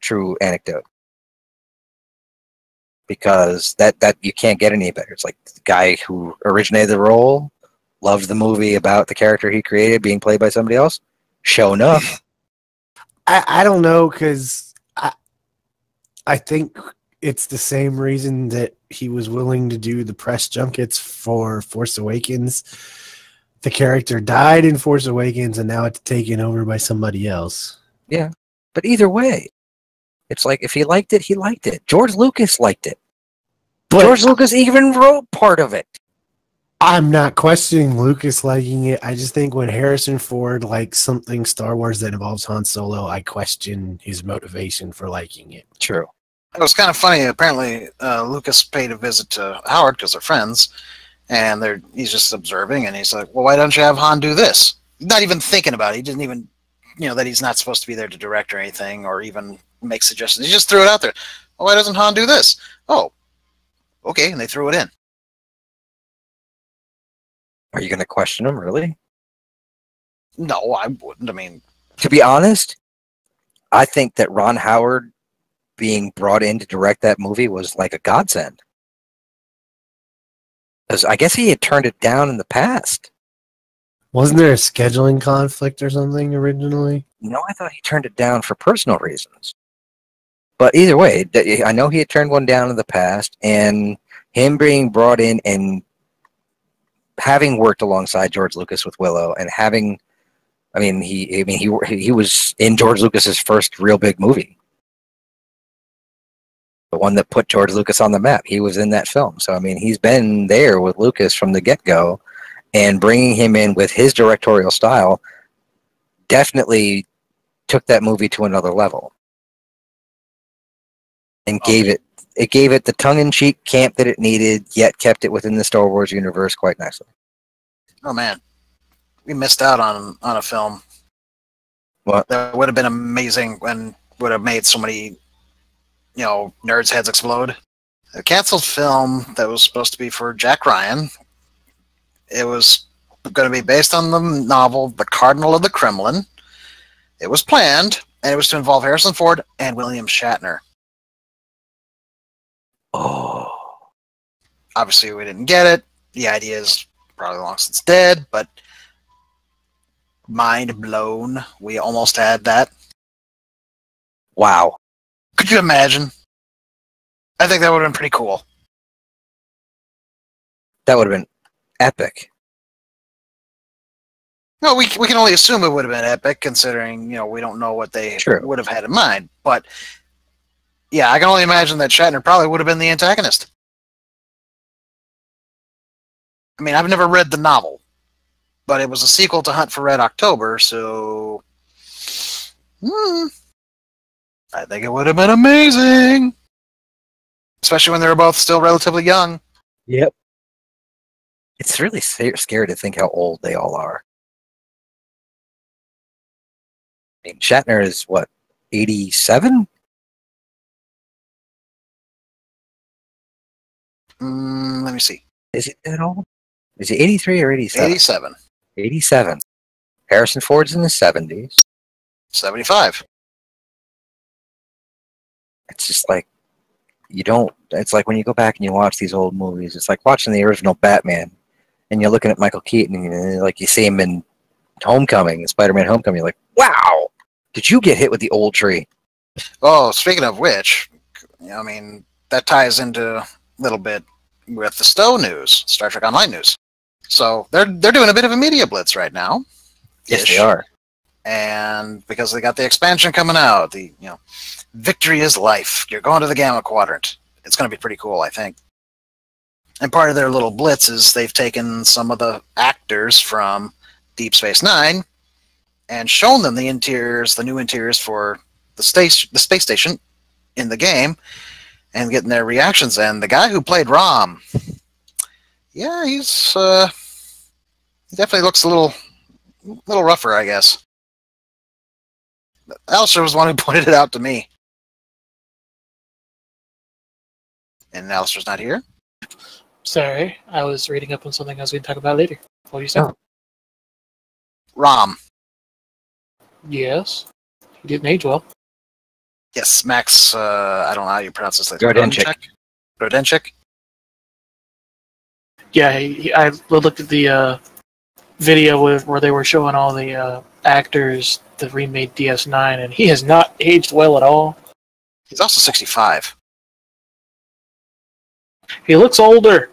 true anecdote. Because that you can't get any better. It's like the guy who originated the role loved the movie about the character he created being played by somebody else. Show enough. I don't know, because I think it's the same reason that he was willing to do the press junkets for Force Awakens. The character died in Force Awakens, and now it's taken over by somebody else. Yeah, but either way, it's like if he liked it, he liked it. George Lucas liked it. But George Lucas even wrote part of it. I'm not questioning Lucas liking it. I just think when Harrison Ford likes something Star Wars that involves Han Solo, I question his motivation for liking it. True. It was kind of funny. Apparently, Lucas paid a visit to Howard because they're friends, and he's just observing, and he's like, well, why don't you have Han do this? Not even thinking about it. He didn't even, that he's not supposed to be there to direct or anything or even make suggestions. He just threw it out there. Well, why doesn't Han do this? Oh, okay, and they threw it in. Are you going to question him, really? No, I wouldn't. I mean, to be honest, I think that Ron Howard being brought in to direct that movie was like a godsend. Because I guess he had turned it down in the past. Wasn't there a scheduling conflict or something originally? No, I thought he turned it down for personal reasons. But either way, I know he had turned one down in the past, and him being brought in and having worked alongside George Lucas with Willow, and he was in George Lucas's first real big movie, the one that put George Lucas on the map. He was in that film, so he's been there with Lucas from the get-go, and bringing him in with his directorial style definitely took that movie to another level, and gave it the tongue-in-cheek camp that it needed, yet kept it within the Star Wars universe quite nicely. Oh man, we missed out on a film. What? That would have been amazing and would have made so many, nerds' heads explode. A canceled film that was supposed to be for Jack Ryan. It was going to be based on the novel The Cardinal of the Kremlin. It was planned, and it was to involve Harrison Ford and William Shatner. Oh. Obviously, we didn't get it. The idea is probably long since dead, but mind blown. We almost had that. Wow. Could you imagine? I think that would have been pretty cool. That would have been epic. No, we can only assume it would have been epic, considering, we don't know what they would have had in mind. But, yeah, I can only imagine that Shatner probably would have been the antagonist. I've never read the novel, but it was a sequel to Hunt for Red October, so I think it would have been amazing. Especially when they were both still relatively young. Yep. It's really scary to think how old they all are. Shatner is, what, 87? Let me see. Is he that old? Is he 83 or 87? 87. 87. Harrison Ford's in the 70s. 75. It's just like, it's like when you go back and you watch these old movies, it's like watching the original Batman, and you're looking at Michael Keaton, and like you see him in Homecoming, Spider-Man Homecoming, you're like, wow, did you get hit with the old tree? Oh, speaking of which, I mean, that ties into a little bit with the Stowe news, Star Trek Online news. So they're doing a bit of a media blitz right now. Yes, they are. And because they got the expansion coming out, Victory is Life. You're going to the Gamma Quadrant. It's going to be pretty cool, I think. And part of their little blitz is they've taken some of the actors from Deep Space Nine and shown them the interiors, the new interiors for the space station in the game, and getting their reactions. And the guy who played Rom, yeah, he definitely looks a little rougher, I guess. Alistair was the one who pointed it out to me. And Alistair's not here. Sorry, I was reading up on something I was going to talk about later. What were you saying? Oh. Rom. Yes. He didn't age well. Yes, Max, I don't know how you pronounce this. Grodenchik. Grodenchik? Yeah, I looked at the video where they were showing all the actors that remade DS9, and he has not aged well at all. He's also 65. He looks older.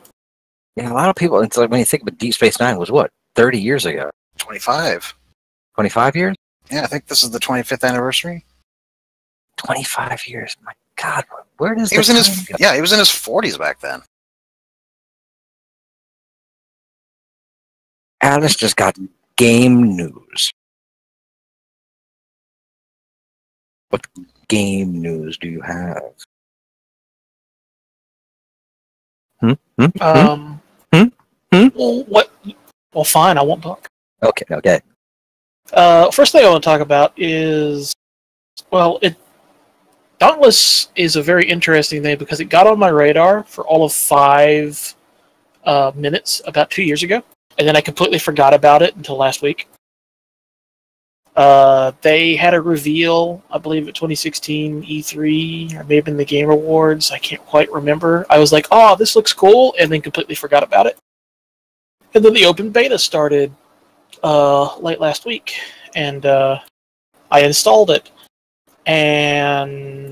Yeah, a lot of people, it's like when you think about Deep Space Nine was what, 30 years ago? 25. 25 years? Yeah, I think this is the 25th anniversary. 25 years. My God, where does he was in his go? Yeah, he was in his 40s back then. Alice just got game news. What game news do you have? Well, what? Well, fine. I won't talk. Okay. First thing I want to talk about is, Dauntless is a very interesting thing because it got on my radar for all of 5 minutes about 2 years ago, and then I completely forgot about it until last week. They had a reveal, I believe, at 2016 E3, or maybe in the Game Awards. I can't quite remember. I was like, oh, this looks cool, and then completely forgot about it. And then the open beta started late last week, and I installed it. And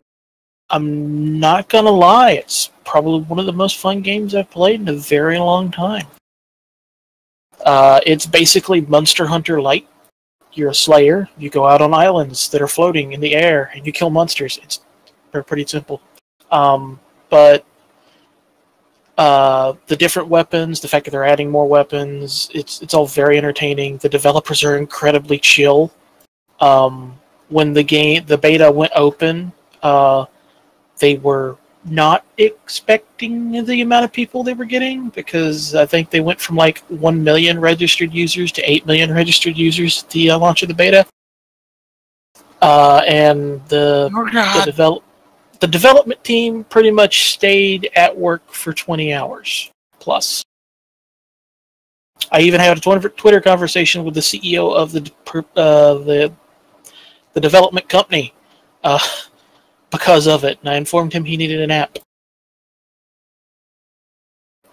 I'm not going to lie, it's probably one of the most fun games I've played in a very long time. It's basically Monster Hunter Light. You're a slayer. You go out on islands that are floating in the air, and you kill monsters. They're pretty simple. But the different weapons, the fact that they're adding more weapons, it's all very entertaining. The developers are incredibly chill. When the beta went open, they were not expecting the amount of people they were getting, because I think they went from like 1 million registered users to 8 million registered users at the launch of the beta. And the development team pretty much stayed at work for 20 hours plus. I even had a Twitter conversation with the CEO of the development company because of it, and I informed him he needed an app.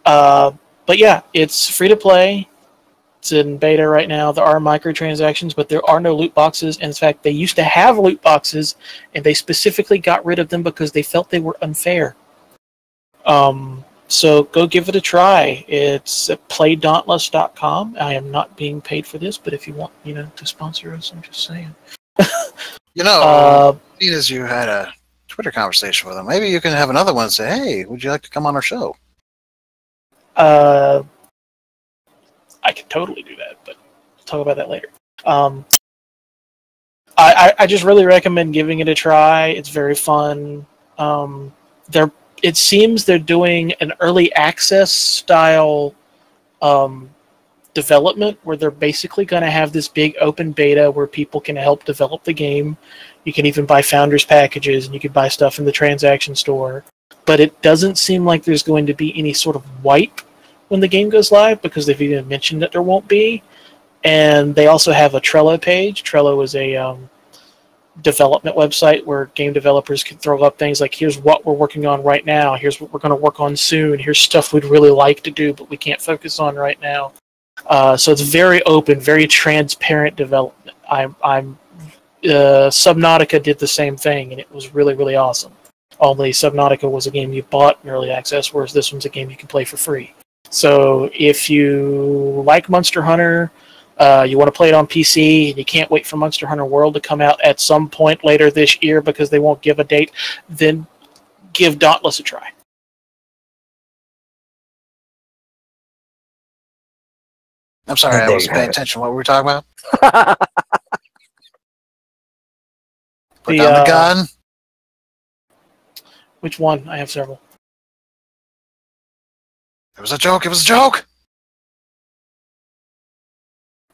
But yeah, it's free to play. It's in beta right now. There are microtransactions, but there are no loot boxes. And in fact, they used to have loot boxes, and they specifically got rid of them because they felt they were unfair. So go give it a try. It's at playdauntless.com. I am not being paid for this, but if you want, to sponsor us, I'm just saying. Seeing as you had a Twitter conversation with him, maybe you can have another one and say, hey, would you like to come on our show? I can totally do that, but we'll talk about that later. I just really recommend giving it a try. It's very fun. It seems they're doing an early access style development where they're basically going to have this big open beta where people can help develop the game. You can even buy founders packages, and you can buy stuff in the transaction store. But it doesn't seem like there's going to be any sort of wipe when the game goes live, because they've even mentioned that there won't be. And they also have a Trello page. Trello is a development website where game developers can throw up things like, here's what we're working on right now, here's what we're going to work on soon, here's stuff we'd really like to do but we can't focus on right now. So it's very open, very transparent development. Subnautica did the same thing, and it was really, really awesome. Only Subnautica was a game you bought in early access, whereas this one's a game you can play for free. So if you like Monster Hunter, you want to play it on PC, and you can't wait for Monster Hunter World to come out at some point later this year because they won't give a date, then give Dauntless a try. I'm sorry, I wasn't paying attention. What were we talking about? Put down the gun. Which one? I have several. It was a joke. It was a joke.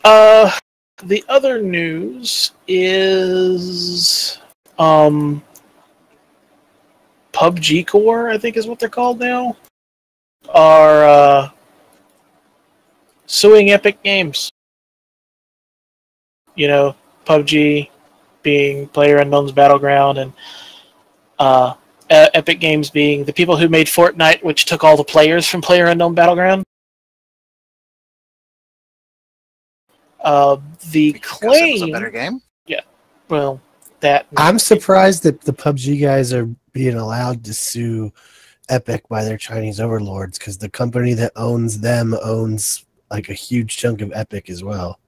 The other news is PUBG Core, I think is what they're called now, are suing Epic Games. You know, PUBG being PlayerUnknown's Battleground, and Epic Games being the people who made Fortnite, which took all the players from PlayerUnknown Battleground. The claim, it was a better game. Yeah, well, that I'm surprised that the PUBG guys are being allowed to sue Epic by their Chinese overlords, because the company that owns them owns like a huge chunk of Epic as well.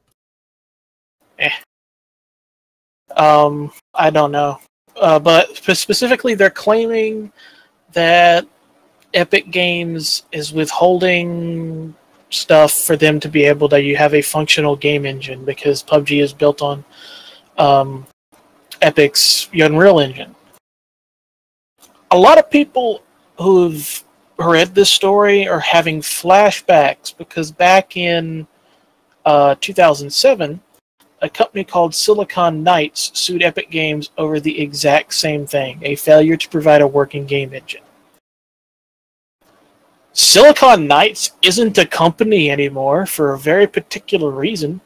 I don't know, but specifically, they're claiming that Epic Games is withholding stuff for them to be able to have a functional game engine, because PUBG is built on Epic's Unreal Engine. A lot of people who've read this story are having flashbacks, because back in 2007, a company called Silicon Knights sued Epic Games over the exact same thing, a failure to provide a working game engine. Silicon Knights isn't a company anymore for a very particular reason.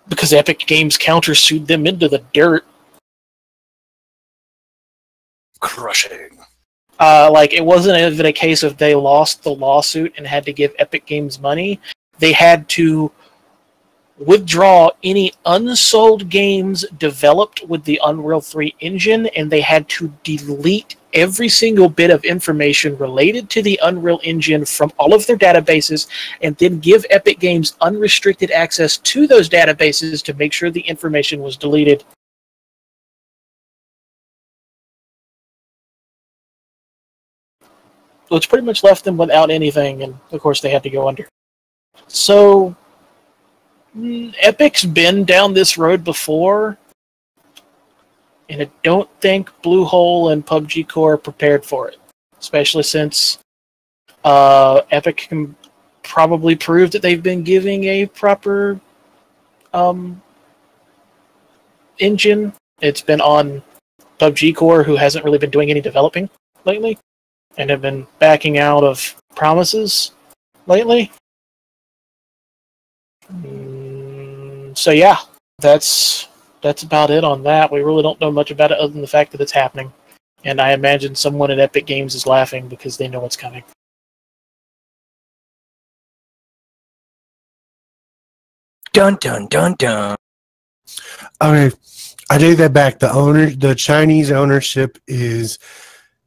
Because Epic Games countersued them into the dirt. Crushing. It wasn't even a case of they lost the lawsuit and had to give Epic Games money. They had to withdraw any unsold games developed with the Unreal 3 engine, and they had to delete every single bit of information related to the Unreal Engine from all of their databases, and then give Epic Games unrestricted access to those databases to make sure the information was deleted. Which pretty much left them without anything, and of course they had to go under. So, Epic's been down this road before, and I don't think Bluehole and PUBG Core are prepared for it. Especially since Epic can probably prove that they've been giving a proper engine. It's been on PUBG Core, who hasn't really been doing any developing lately, and have been backing out of promises lately. So yeah, that's about it on that. We really don't know much about it other than the fact that it's happening. And I imagine someone at Epic Games is laughing because they know what's coming. Dun dun dun dun. Okay, I take that back. The Chinese ownership is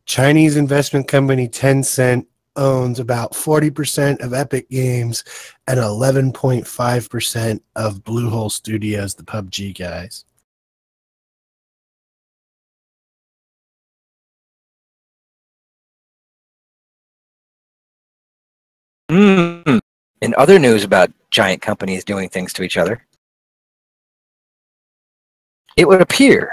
Chinese investment company Tencent owns about 40% of Epic Games and 11.5% of Bluehole Studios, the PUBG guys. In other news about giant companies doing things to each other, it would appear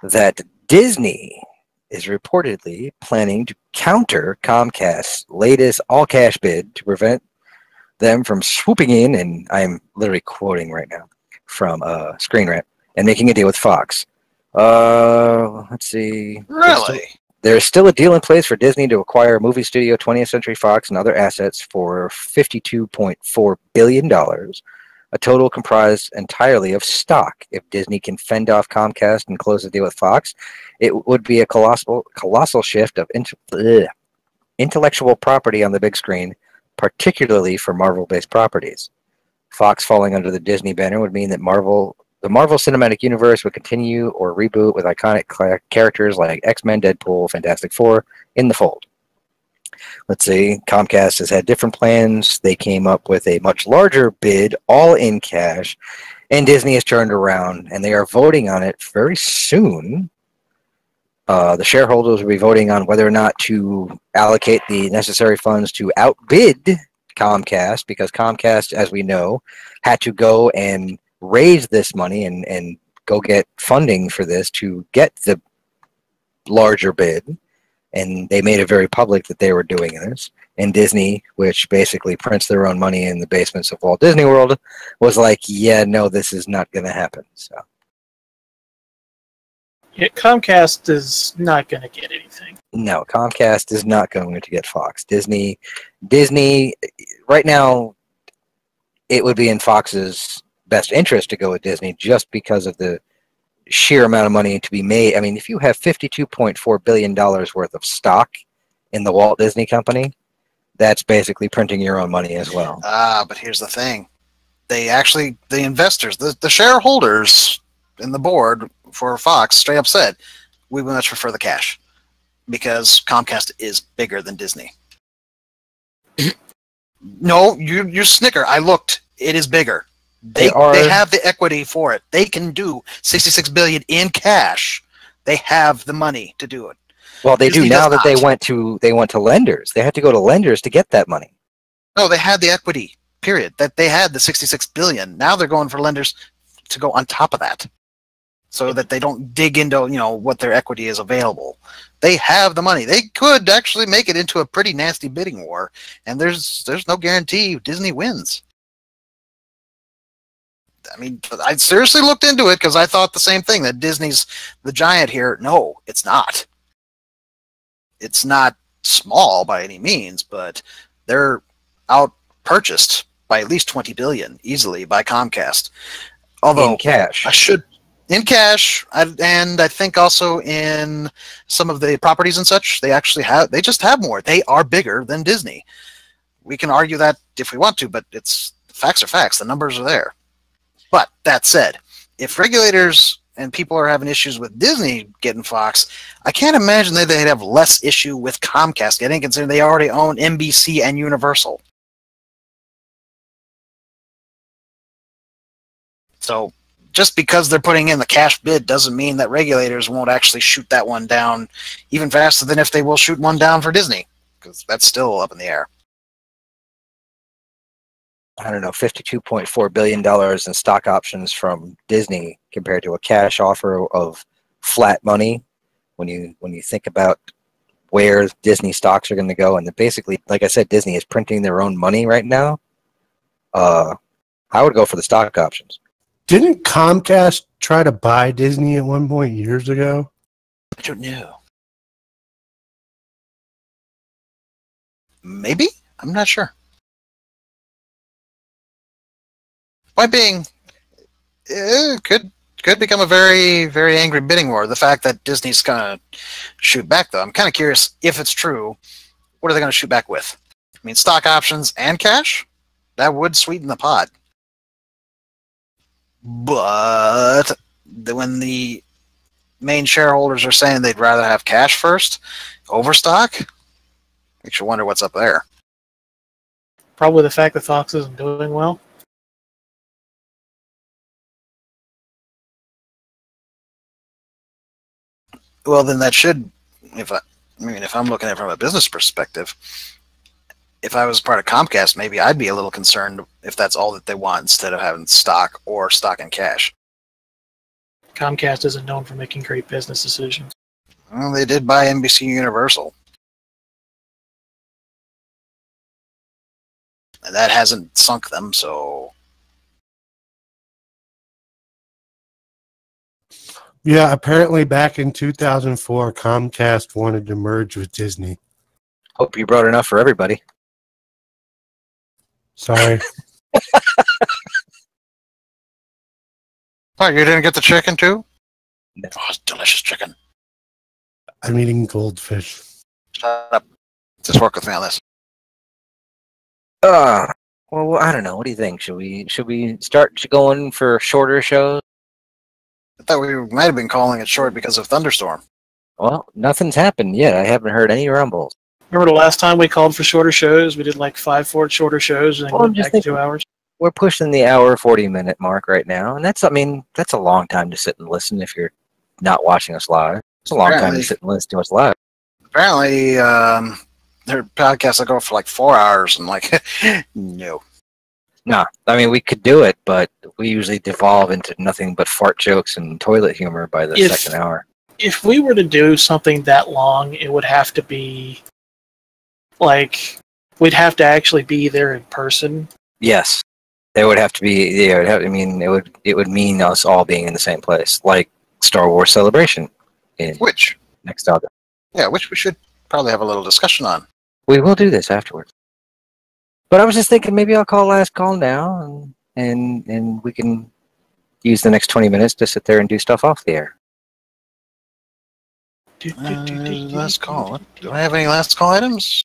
that Disney is reportedly planning to counter Comcast's latest all-cash bid to prevent them from swooping in, and I'm literally quoting right now from Screen Rant, and making a deal with Fox. Let's see. Really? There's still a deal in place for Disney to acquire movie studio 20th Century Fox and other assets for $52.4 billion, a total comprised entirely of stock. If Disney can fend off Comcast and close the deal with Fox, it would be a colossal shift of intellectual property on the big screen, particularly for Marvel-based properties. Fox falling under the Disney banner would mean that the Marvel Cinematic Universe would continue or reboot with iconic characters like X-Men, Deadpool, Fantastic Four in the fold. Let's see, Comcast has had different plans. They came up with a much larger bid, all in cash, and Disney has turned around, and they are voting on it very soon. The shareholders will be voting on whether or not to allocate the necessary funds to outbid Comcast, because Comcast, as we know, had to go and raise this money and go get funding for this to get the larger bid. And they made it very public that they were doing this. And Disney, which basically prints their own money in the basements of Walt Disney World, was like, yeah, no, this is not going to happen. So. Yeah, Comcast is not going to get anything. No, Comcast is not going to get Fox. Disney, right now, it would be in Fox's best interest to go with Disney just because of the sheer amount of money to be made. I mean, if you have $52.4 billion worth of stock in the Walt Disney Company, that's basically printing your own money as well. But here's the thing. The investors, the shareholders in the board for Fox straight up said, we would much prefer the cash because Comcast is bigger than Disney. No, you snicker. I looked. It is bigger. They have the equity for it. They can do $66 billion in cash. They have the money to do it. Well, they Disney do now does that they went to lenders. They had to go to lenders to get that money. No, they had the equity. Period. That they had the $66 billion. Now they're going for lenders to go on top of that, so that they don't dig into what their equity is available. They have the money. They could actually make it into a pretty nasty bidding war, and there's no guarantee Disney wins. I mean, I seriously looked into it because I thought the same thing, that Disney's the giant here. No, it's not. It's not small by any means, but they're out purchased by at least $20 billion easily by Comcast. Although in cash. In cash, and I think also in some of the properties and such, they just have more. They are bigger than Disney. We can argue that if we want to, but facts are facts. The numbers are there. But that said, if regulators and people are having issues with Disney getting Fox, I can't imagine that they'd have less issue with Comcast getting, considering they already own NBC and Universal. So just because they're putting in the cash bid doesn't mean that regulators won't actually shoot that one down even faster than if they will shoot one down for Disney, because that's still up in the air. I don't know, $52.4 billion in stock options from Disney compared to a cash offer of flat money. When you think about where Disney stocks are going to go, and basically, like I said, Disney is printing their own money right now. I would go for the stock options. Didn't Comcast try to buy Disney at one point years ago? I don't know. Maybe? I'm not sure. Point being, it could become a very, very angry bidding war. The fact that Disney's going to shoot back, though, I'm kind of curious if it's true. What are they going to shoot back with? I mean, stock options and cash? That would sweeten the pot. But when the main shareholders are saying they'd rather have cash first over stock, makes you wonder what's up there. Probably the fact that Fox isn't doing well. Well, then that should, if I'm looking at it from a business perspective, if I was part of Comcast, maybe I'd be a little concerned if that's all that they want instead of having stock or stock and cash. Comcast isn't known for making great business decisions. Well, they did buy NBC Universal. And that hasn't sunk them, so... Yeah, apparently back in 2004, Comcast wanted to merge with Disney. Hope you brought enough for everybody. Sorry. Oh, you didn't get the chicken too? No. Oh, it's delicious chicken. I'm eating goldfish. Shut up. Just work with me on this. Well, I don't know. What do you think? Should we start going for shorter shows? I thought we might have been calling it short because of thunderstorm. Well, nothing's happened yet. I haven't heard any rumbles. Remember the last time we called for shorter shows? We did like 5 shorter shows and then Well, I'm went just back to thinking- 2 hours. We're pushing the hour 40-minute mark right now, and that's a long time to sit and listen if you're not watching us live. It's a long time to sit and listen to us live. Apparently, there are podcasts that go for like 4 hours, and like, no. No, I mean we could do it, but we usually devolve into nothing but fart jokes and toilet humor by the second hour. If we were to do something that long, it would have to be like we'd have to actually be there in person. Yes, it would have to be. Yeah, it would mean us all being in the same place, like Star Wars Celebration. Which next August? Yeah, which we should probably have a little discussion on. We will do this afterwards. But I was just thinking maybe I'll call last call now, and we can use the next 20 minutes to sit there and do stuff off the air. Last call. Do I have any last call items?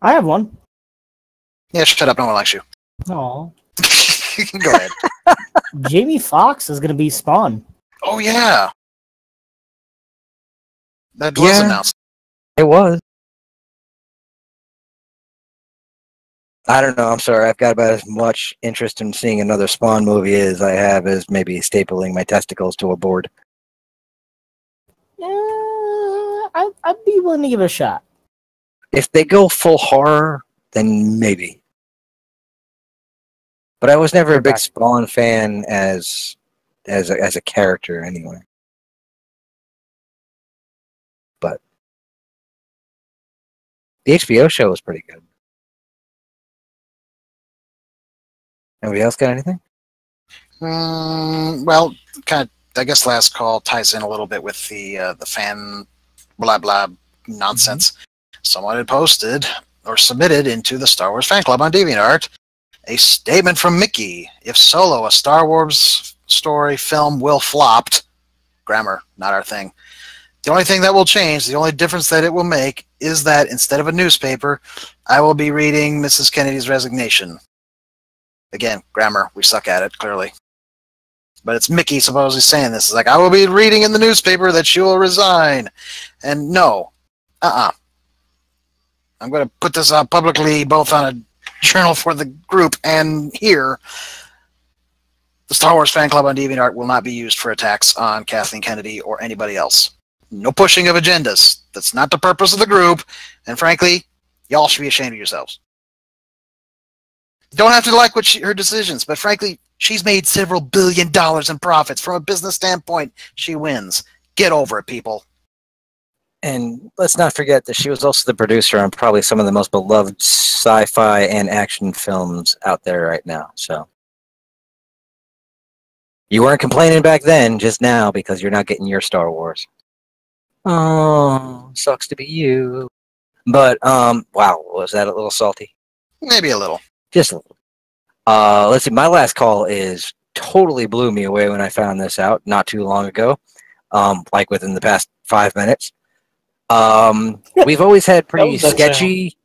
I have one. Yeah, shut up. No one likes you. Aw. Go ahead. Jamie Foxx is going to be Spawn. Oh, yeah. That was announced. It was. I don't know. I'm sorry. I've got about as much interest in seeing another Spawn movie as I have as maybe stapling my testicles to a board. Yeah, I'd be willing to give it a shot. If they go full horror, then maybe. But I was never a big Spawn fan as a character anyway. But the HBO show was pretty good. Anybody else got anything? Well, kind of. I guess last call ties in a little bit with the fan blah blah nonsense. Someone had posted or submitted into the Star Wars fan club on DeviantArt a statement from Mickey: "If Solo, a Star Wars story film, will flopped." Grammar, not our thing. The only thing that will change, the only difference that it will make, is that instead of a newspaper, I will be reading Mrs. Kennedy's resignation. Again, grammar, we suck at it, clearly. But it's Mickey supposedly saying this. It's like, I will be reading in the newspaper that she will resign. And no. I'm going to put this out publicly, both on a journal for the group and here. The Star Wars Fan Club on DeviantArt will not be used for attacks on Kathleen Kennedy or anybody else. No pushing of agendas. That's not the purpose of the group. And frankly, y'all should be ashamed of yourselves. Don't have to like her decisions, but frankly, she's made several $billion in profits. From a business standpoint, she wins. Get over it, people. And let's not forget that she was also the producer on probably some of the most beloved sci-fi and action films out there right now. So you weren't complaining back then, just now, because you're not getting your Star Wars. Oh, sucks to be you. But wow, was that a little salty? Maybe a little. Just a little. Let's see. My last call totally blew me away when I found this out not too long ago. Like within the past 5 minutes. We've always had pretty sketchy. Sound.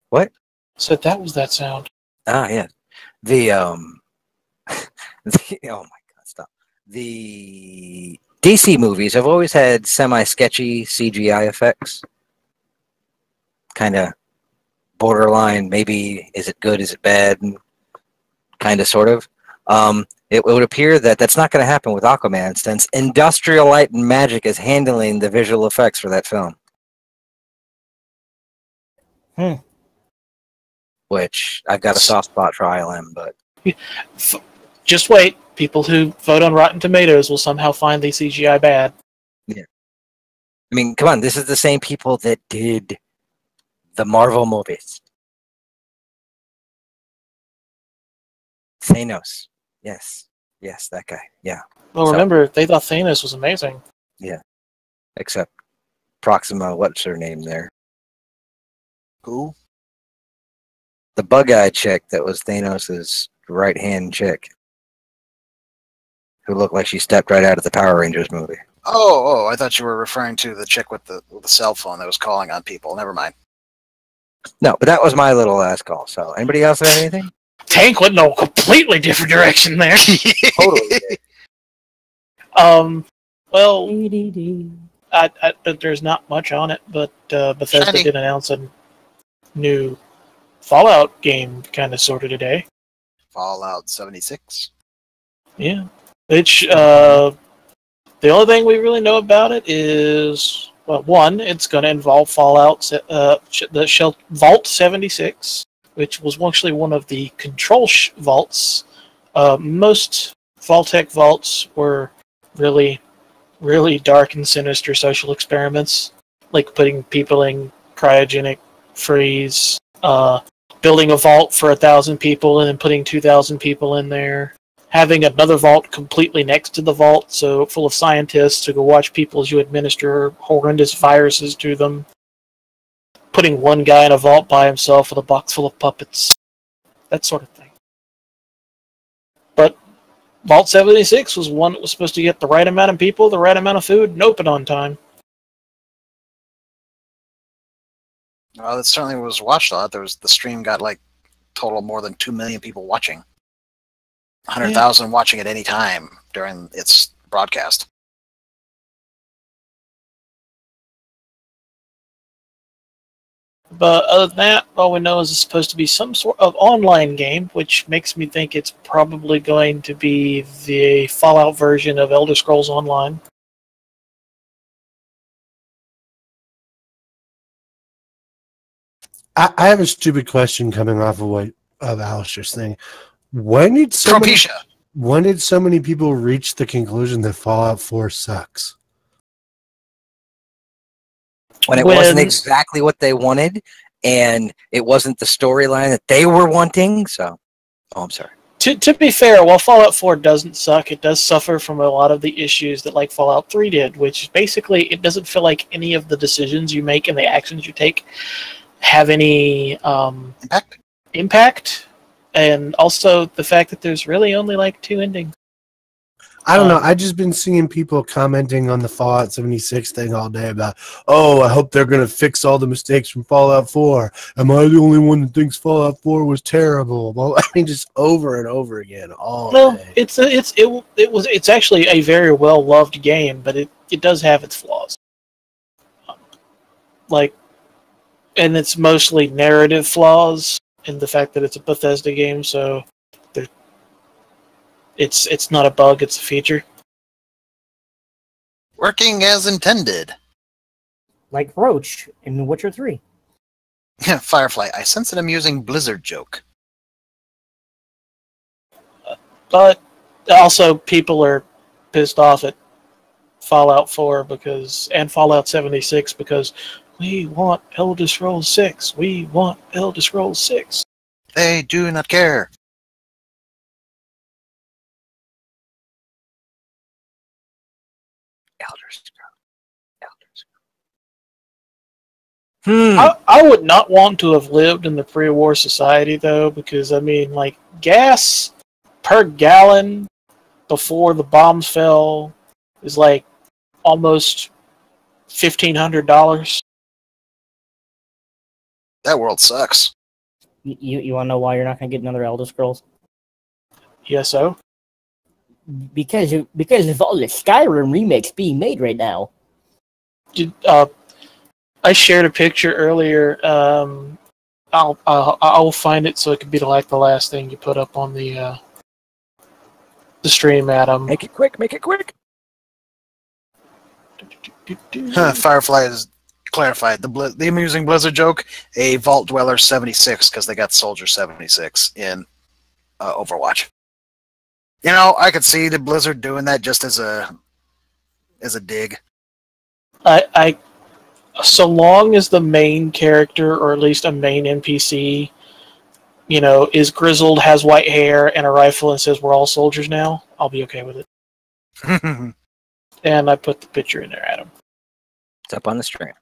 What? So that was that sound. Ah, yeah. Oh my God, stop. The DC movies have always had semi-sketchy CGI effects. Kind of borderline, maybe, is it good, is it bad? Kind of, sort of. It would appear that that's not going to happen with Aquaman, since Industrial Light and Magic is handling the visual effects for that film. Which I've got a soft spot for ILM, but just wait. People who vote on Rotten Tomatoes will somehow find the CGI bad. Yeah. I mean, come on, this is the same people that did the Marvel movies. Thanos. Yes, that guy. Yeah. Well, remember, they thought Thanos was amazing. Yeah. Except Proxima, what's her name there? Who? The bug-eyed chick that was Thanos' right-hand chick. Who looked like she stepped right out of the Power Rangers movie. Oh, I thought you were referring to the chick with the cell phone that was calling on people. Never mind. No, but that was my little last call. So, anybody else have anything? Tank went in a completely different direction there. Totally. Well, Dee-dee-dee. there's not much on it, but Bethesda Shiny. did announce a new Fallout game kind of sort of today. Fallout 76. Yeah. Which, the only thing we really know about it is, well, one, it's going to involve Fallout, the Vault 76, which was actually one of the control vaults. Most Vault-Tec vaults were really, really dark and sinister social experiments, like putting people in cryogenic freeze, building a vault for 1,000 people and then putting 2,000 people in there, having another vault completely next to the vault, so full of scientists to go watch people as you administer horrendous viruses to them, putting one guy in a vault by himself with a box full of puppets, that sort of thing. But Vault 76 was one that was supposed to get the right amount of people, the right amount of food, and open on time. Well, it certainly was watched a lot. The stream got like total more than 2 million people watching. 100,000 watching at any time during its broadcast. But other than that, all we know is it's supposed to be some sort of online game, which makes me think it's probably going to be the Fallout version of Elder Scrolls Online. I have a stupid question coming off of Alistair's thing. When did so many people reach the conclusion that Fallout 4 sucks? When it wasn't exactly what they wanted, and it wasn't the storyline that they were wanting. So, I'm sorry. To be fair, while Fallout 4 doesn't suck, it does suffer from a lot of the issues that like Fallout 3 did, which is basically it doesn't feel like any of the decisions you make and the actions you take have any impact, and also the fact that there's really only like 2 endings. I don't know. I've just been seeing people commenting on the Fallout 76 thing all day about, oh, I hope they're going to fix all the mistakes from Fallout 4. Am I the only one that thinks Fallout 4 was terrible? Well, I mean, just over and over again all day. It's actually a very well loved game, but it does have its flaws. And it's mostly narrative flaws in the fact that it's a Bethesda game, so it's not a bug, it's a feature. Working as intended. Like Roach in Witcher 3. Firefly, I sense an amusing Blizzard joke. But also, people are pissed off at Fallout 4 and Fallout 76 because we want Elder Scrolls 6. We want Elder Scrolls 6. They do not care. I would not want to have lived in the pre-war society, though, because, I mean, like, gas per gallon before the bombs fell is, like, almost $1,500. That world sucks. You want to know why you're not going to get another Elder Scrolls? Yes, so? Because of all the Skyrim remakes being made right now. I shared a picture earlier. I'll find it so it could be like the last thing you put up on the stream, Adam. Make it quick. Make it quick. Firefly has clarified the amusing Blizzard joke. A Vault Dweller 76 because they got Soldier 76 in Overwatch. You know, I could see the Blizzard doing that just as a dig. So long as the main character, or at least a main NPC, you know, is grizzled, has white hair, and a rifle, and says we're all soldiers now, I'll be okay with it. And I put the picture in there, Adam. It's up on the stream.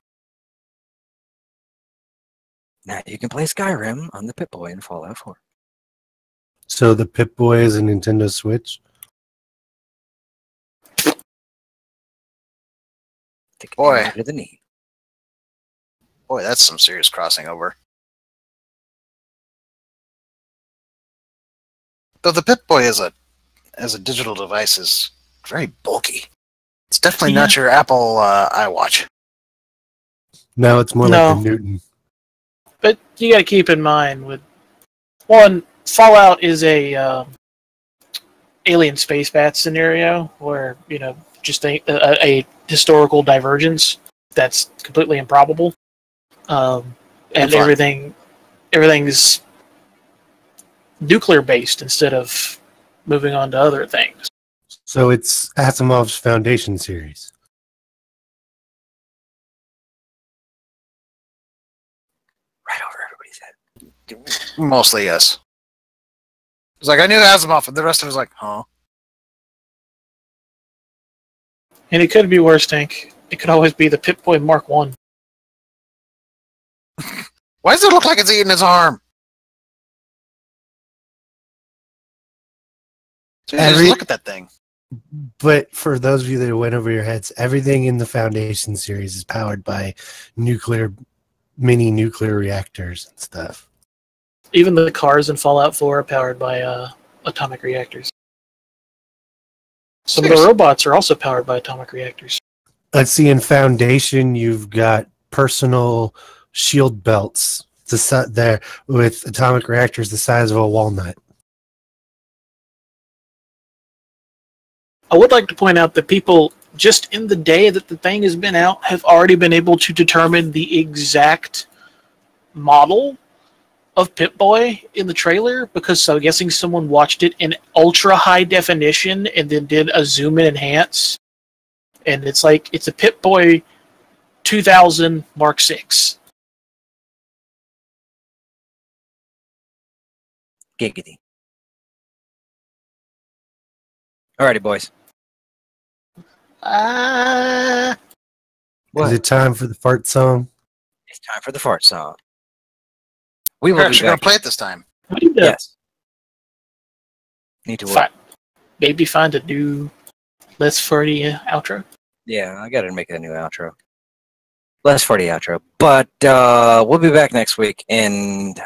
Now you can play Skyrim on the Pip-Boy in Fallout 4. So the Pip-Boy is a Nintendo Switch? Boy. To the knee. Boy, that's some serious crossing over. Though the Pip-Boy as a digital device is very bulky. It's definitely not your Apple iWatch. No, it's more like a Newton. But you got to keep in mind with one, Fallout is a alien space bat scenario where just a historical divergence that's completely improbable, and everything's nuclear based instead of moving on to other things. So it's Asimov's Foundation series. Right over everybody's head. Mostly, yes. It's like I knew Asimov, and the rest of it was like, huh? And it could be worse, Tank. It could always be the Pip-Boy Mark 1. Why does it look like it's eating his arm? Seriously, look at that thing. But for those of you that went over your heads, everything in the Foundation series is powered by mini nuclear reactors and stuff. Even the cars in Fallout 4 are powered by atomic reactors. Some of the robots are also powered by atomic reactors. Let's see, in Foundation, you've got personal shield belts there with atomic reactors the size of a walnut. I would like to point out that people, just in the day that the thing has been out, have already been able to determine the exact model of Pip-Boy in the trailer, because I'm guessing someone watched it in ultra high definition and then did a zoom in enhance. And it's like, it's a Pip-Boy 2000 Mark 6. Giggity. Alrighty, boys. Is it time for the fart song? It's time for the fart song. We will Perhaps you're going to play it this time. Yes. Need to work. Maybe find a new, less farty outro. Yeah, I got to make a new outro. Less farty outro. But we'll be back next week, and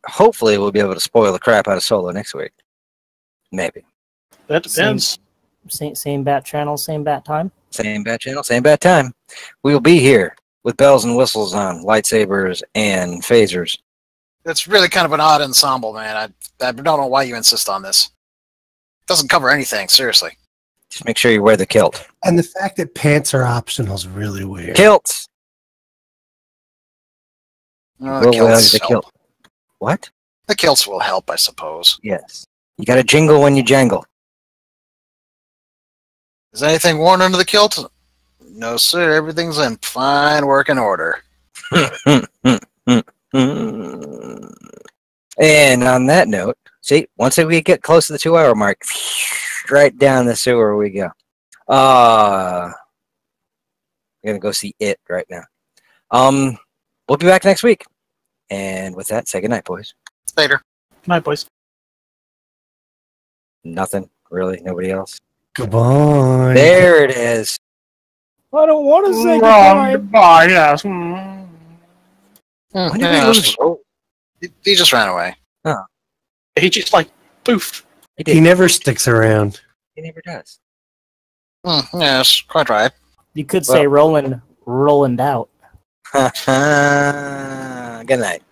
hopefully we'll be able to spoil the crap out of Solo next week. Maybe. That depends. Same bat channel, same bat time. Same bat channel, same bat time. We will be here with bells and whistles on, lightsabers and phasers. It's really kind of an odd ensemble, man. I don't know why you insist on this. It doesn't cover anything, seriously. Just make sure you wear the kilt. And the fact that pants are optional is really weird. Kilts! The kilts help. What? The kilts will help, I suppose. Yes. You got to jingle when you jangle. Is anything worn under the kilt? No, sir. Everything's in fine working order. And on that note, see, once we get close to the 2-hour mark, right down the sewer we go. We're gonna go see it right now. We'll be back next week. And with that, say goodnight, boys. Later. Good night, boys. Nothing, really. Nobody else. Goodbye. There it is. I don't want to say goodbye. Goodbye, yes. When did we lose? He just ran away. Oh. He just poof. He never sticks around. He never does. Yes, quite right. You could say Roland out. Good night.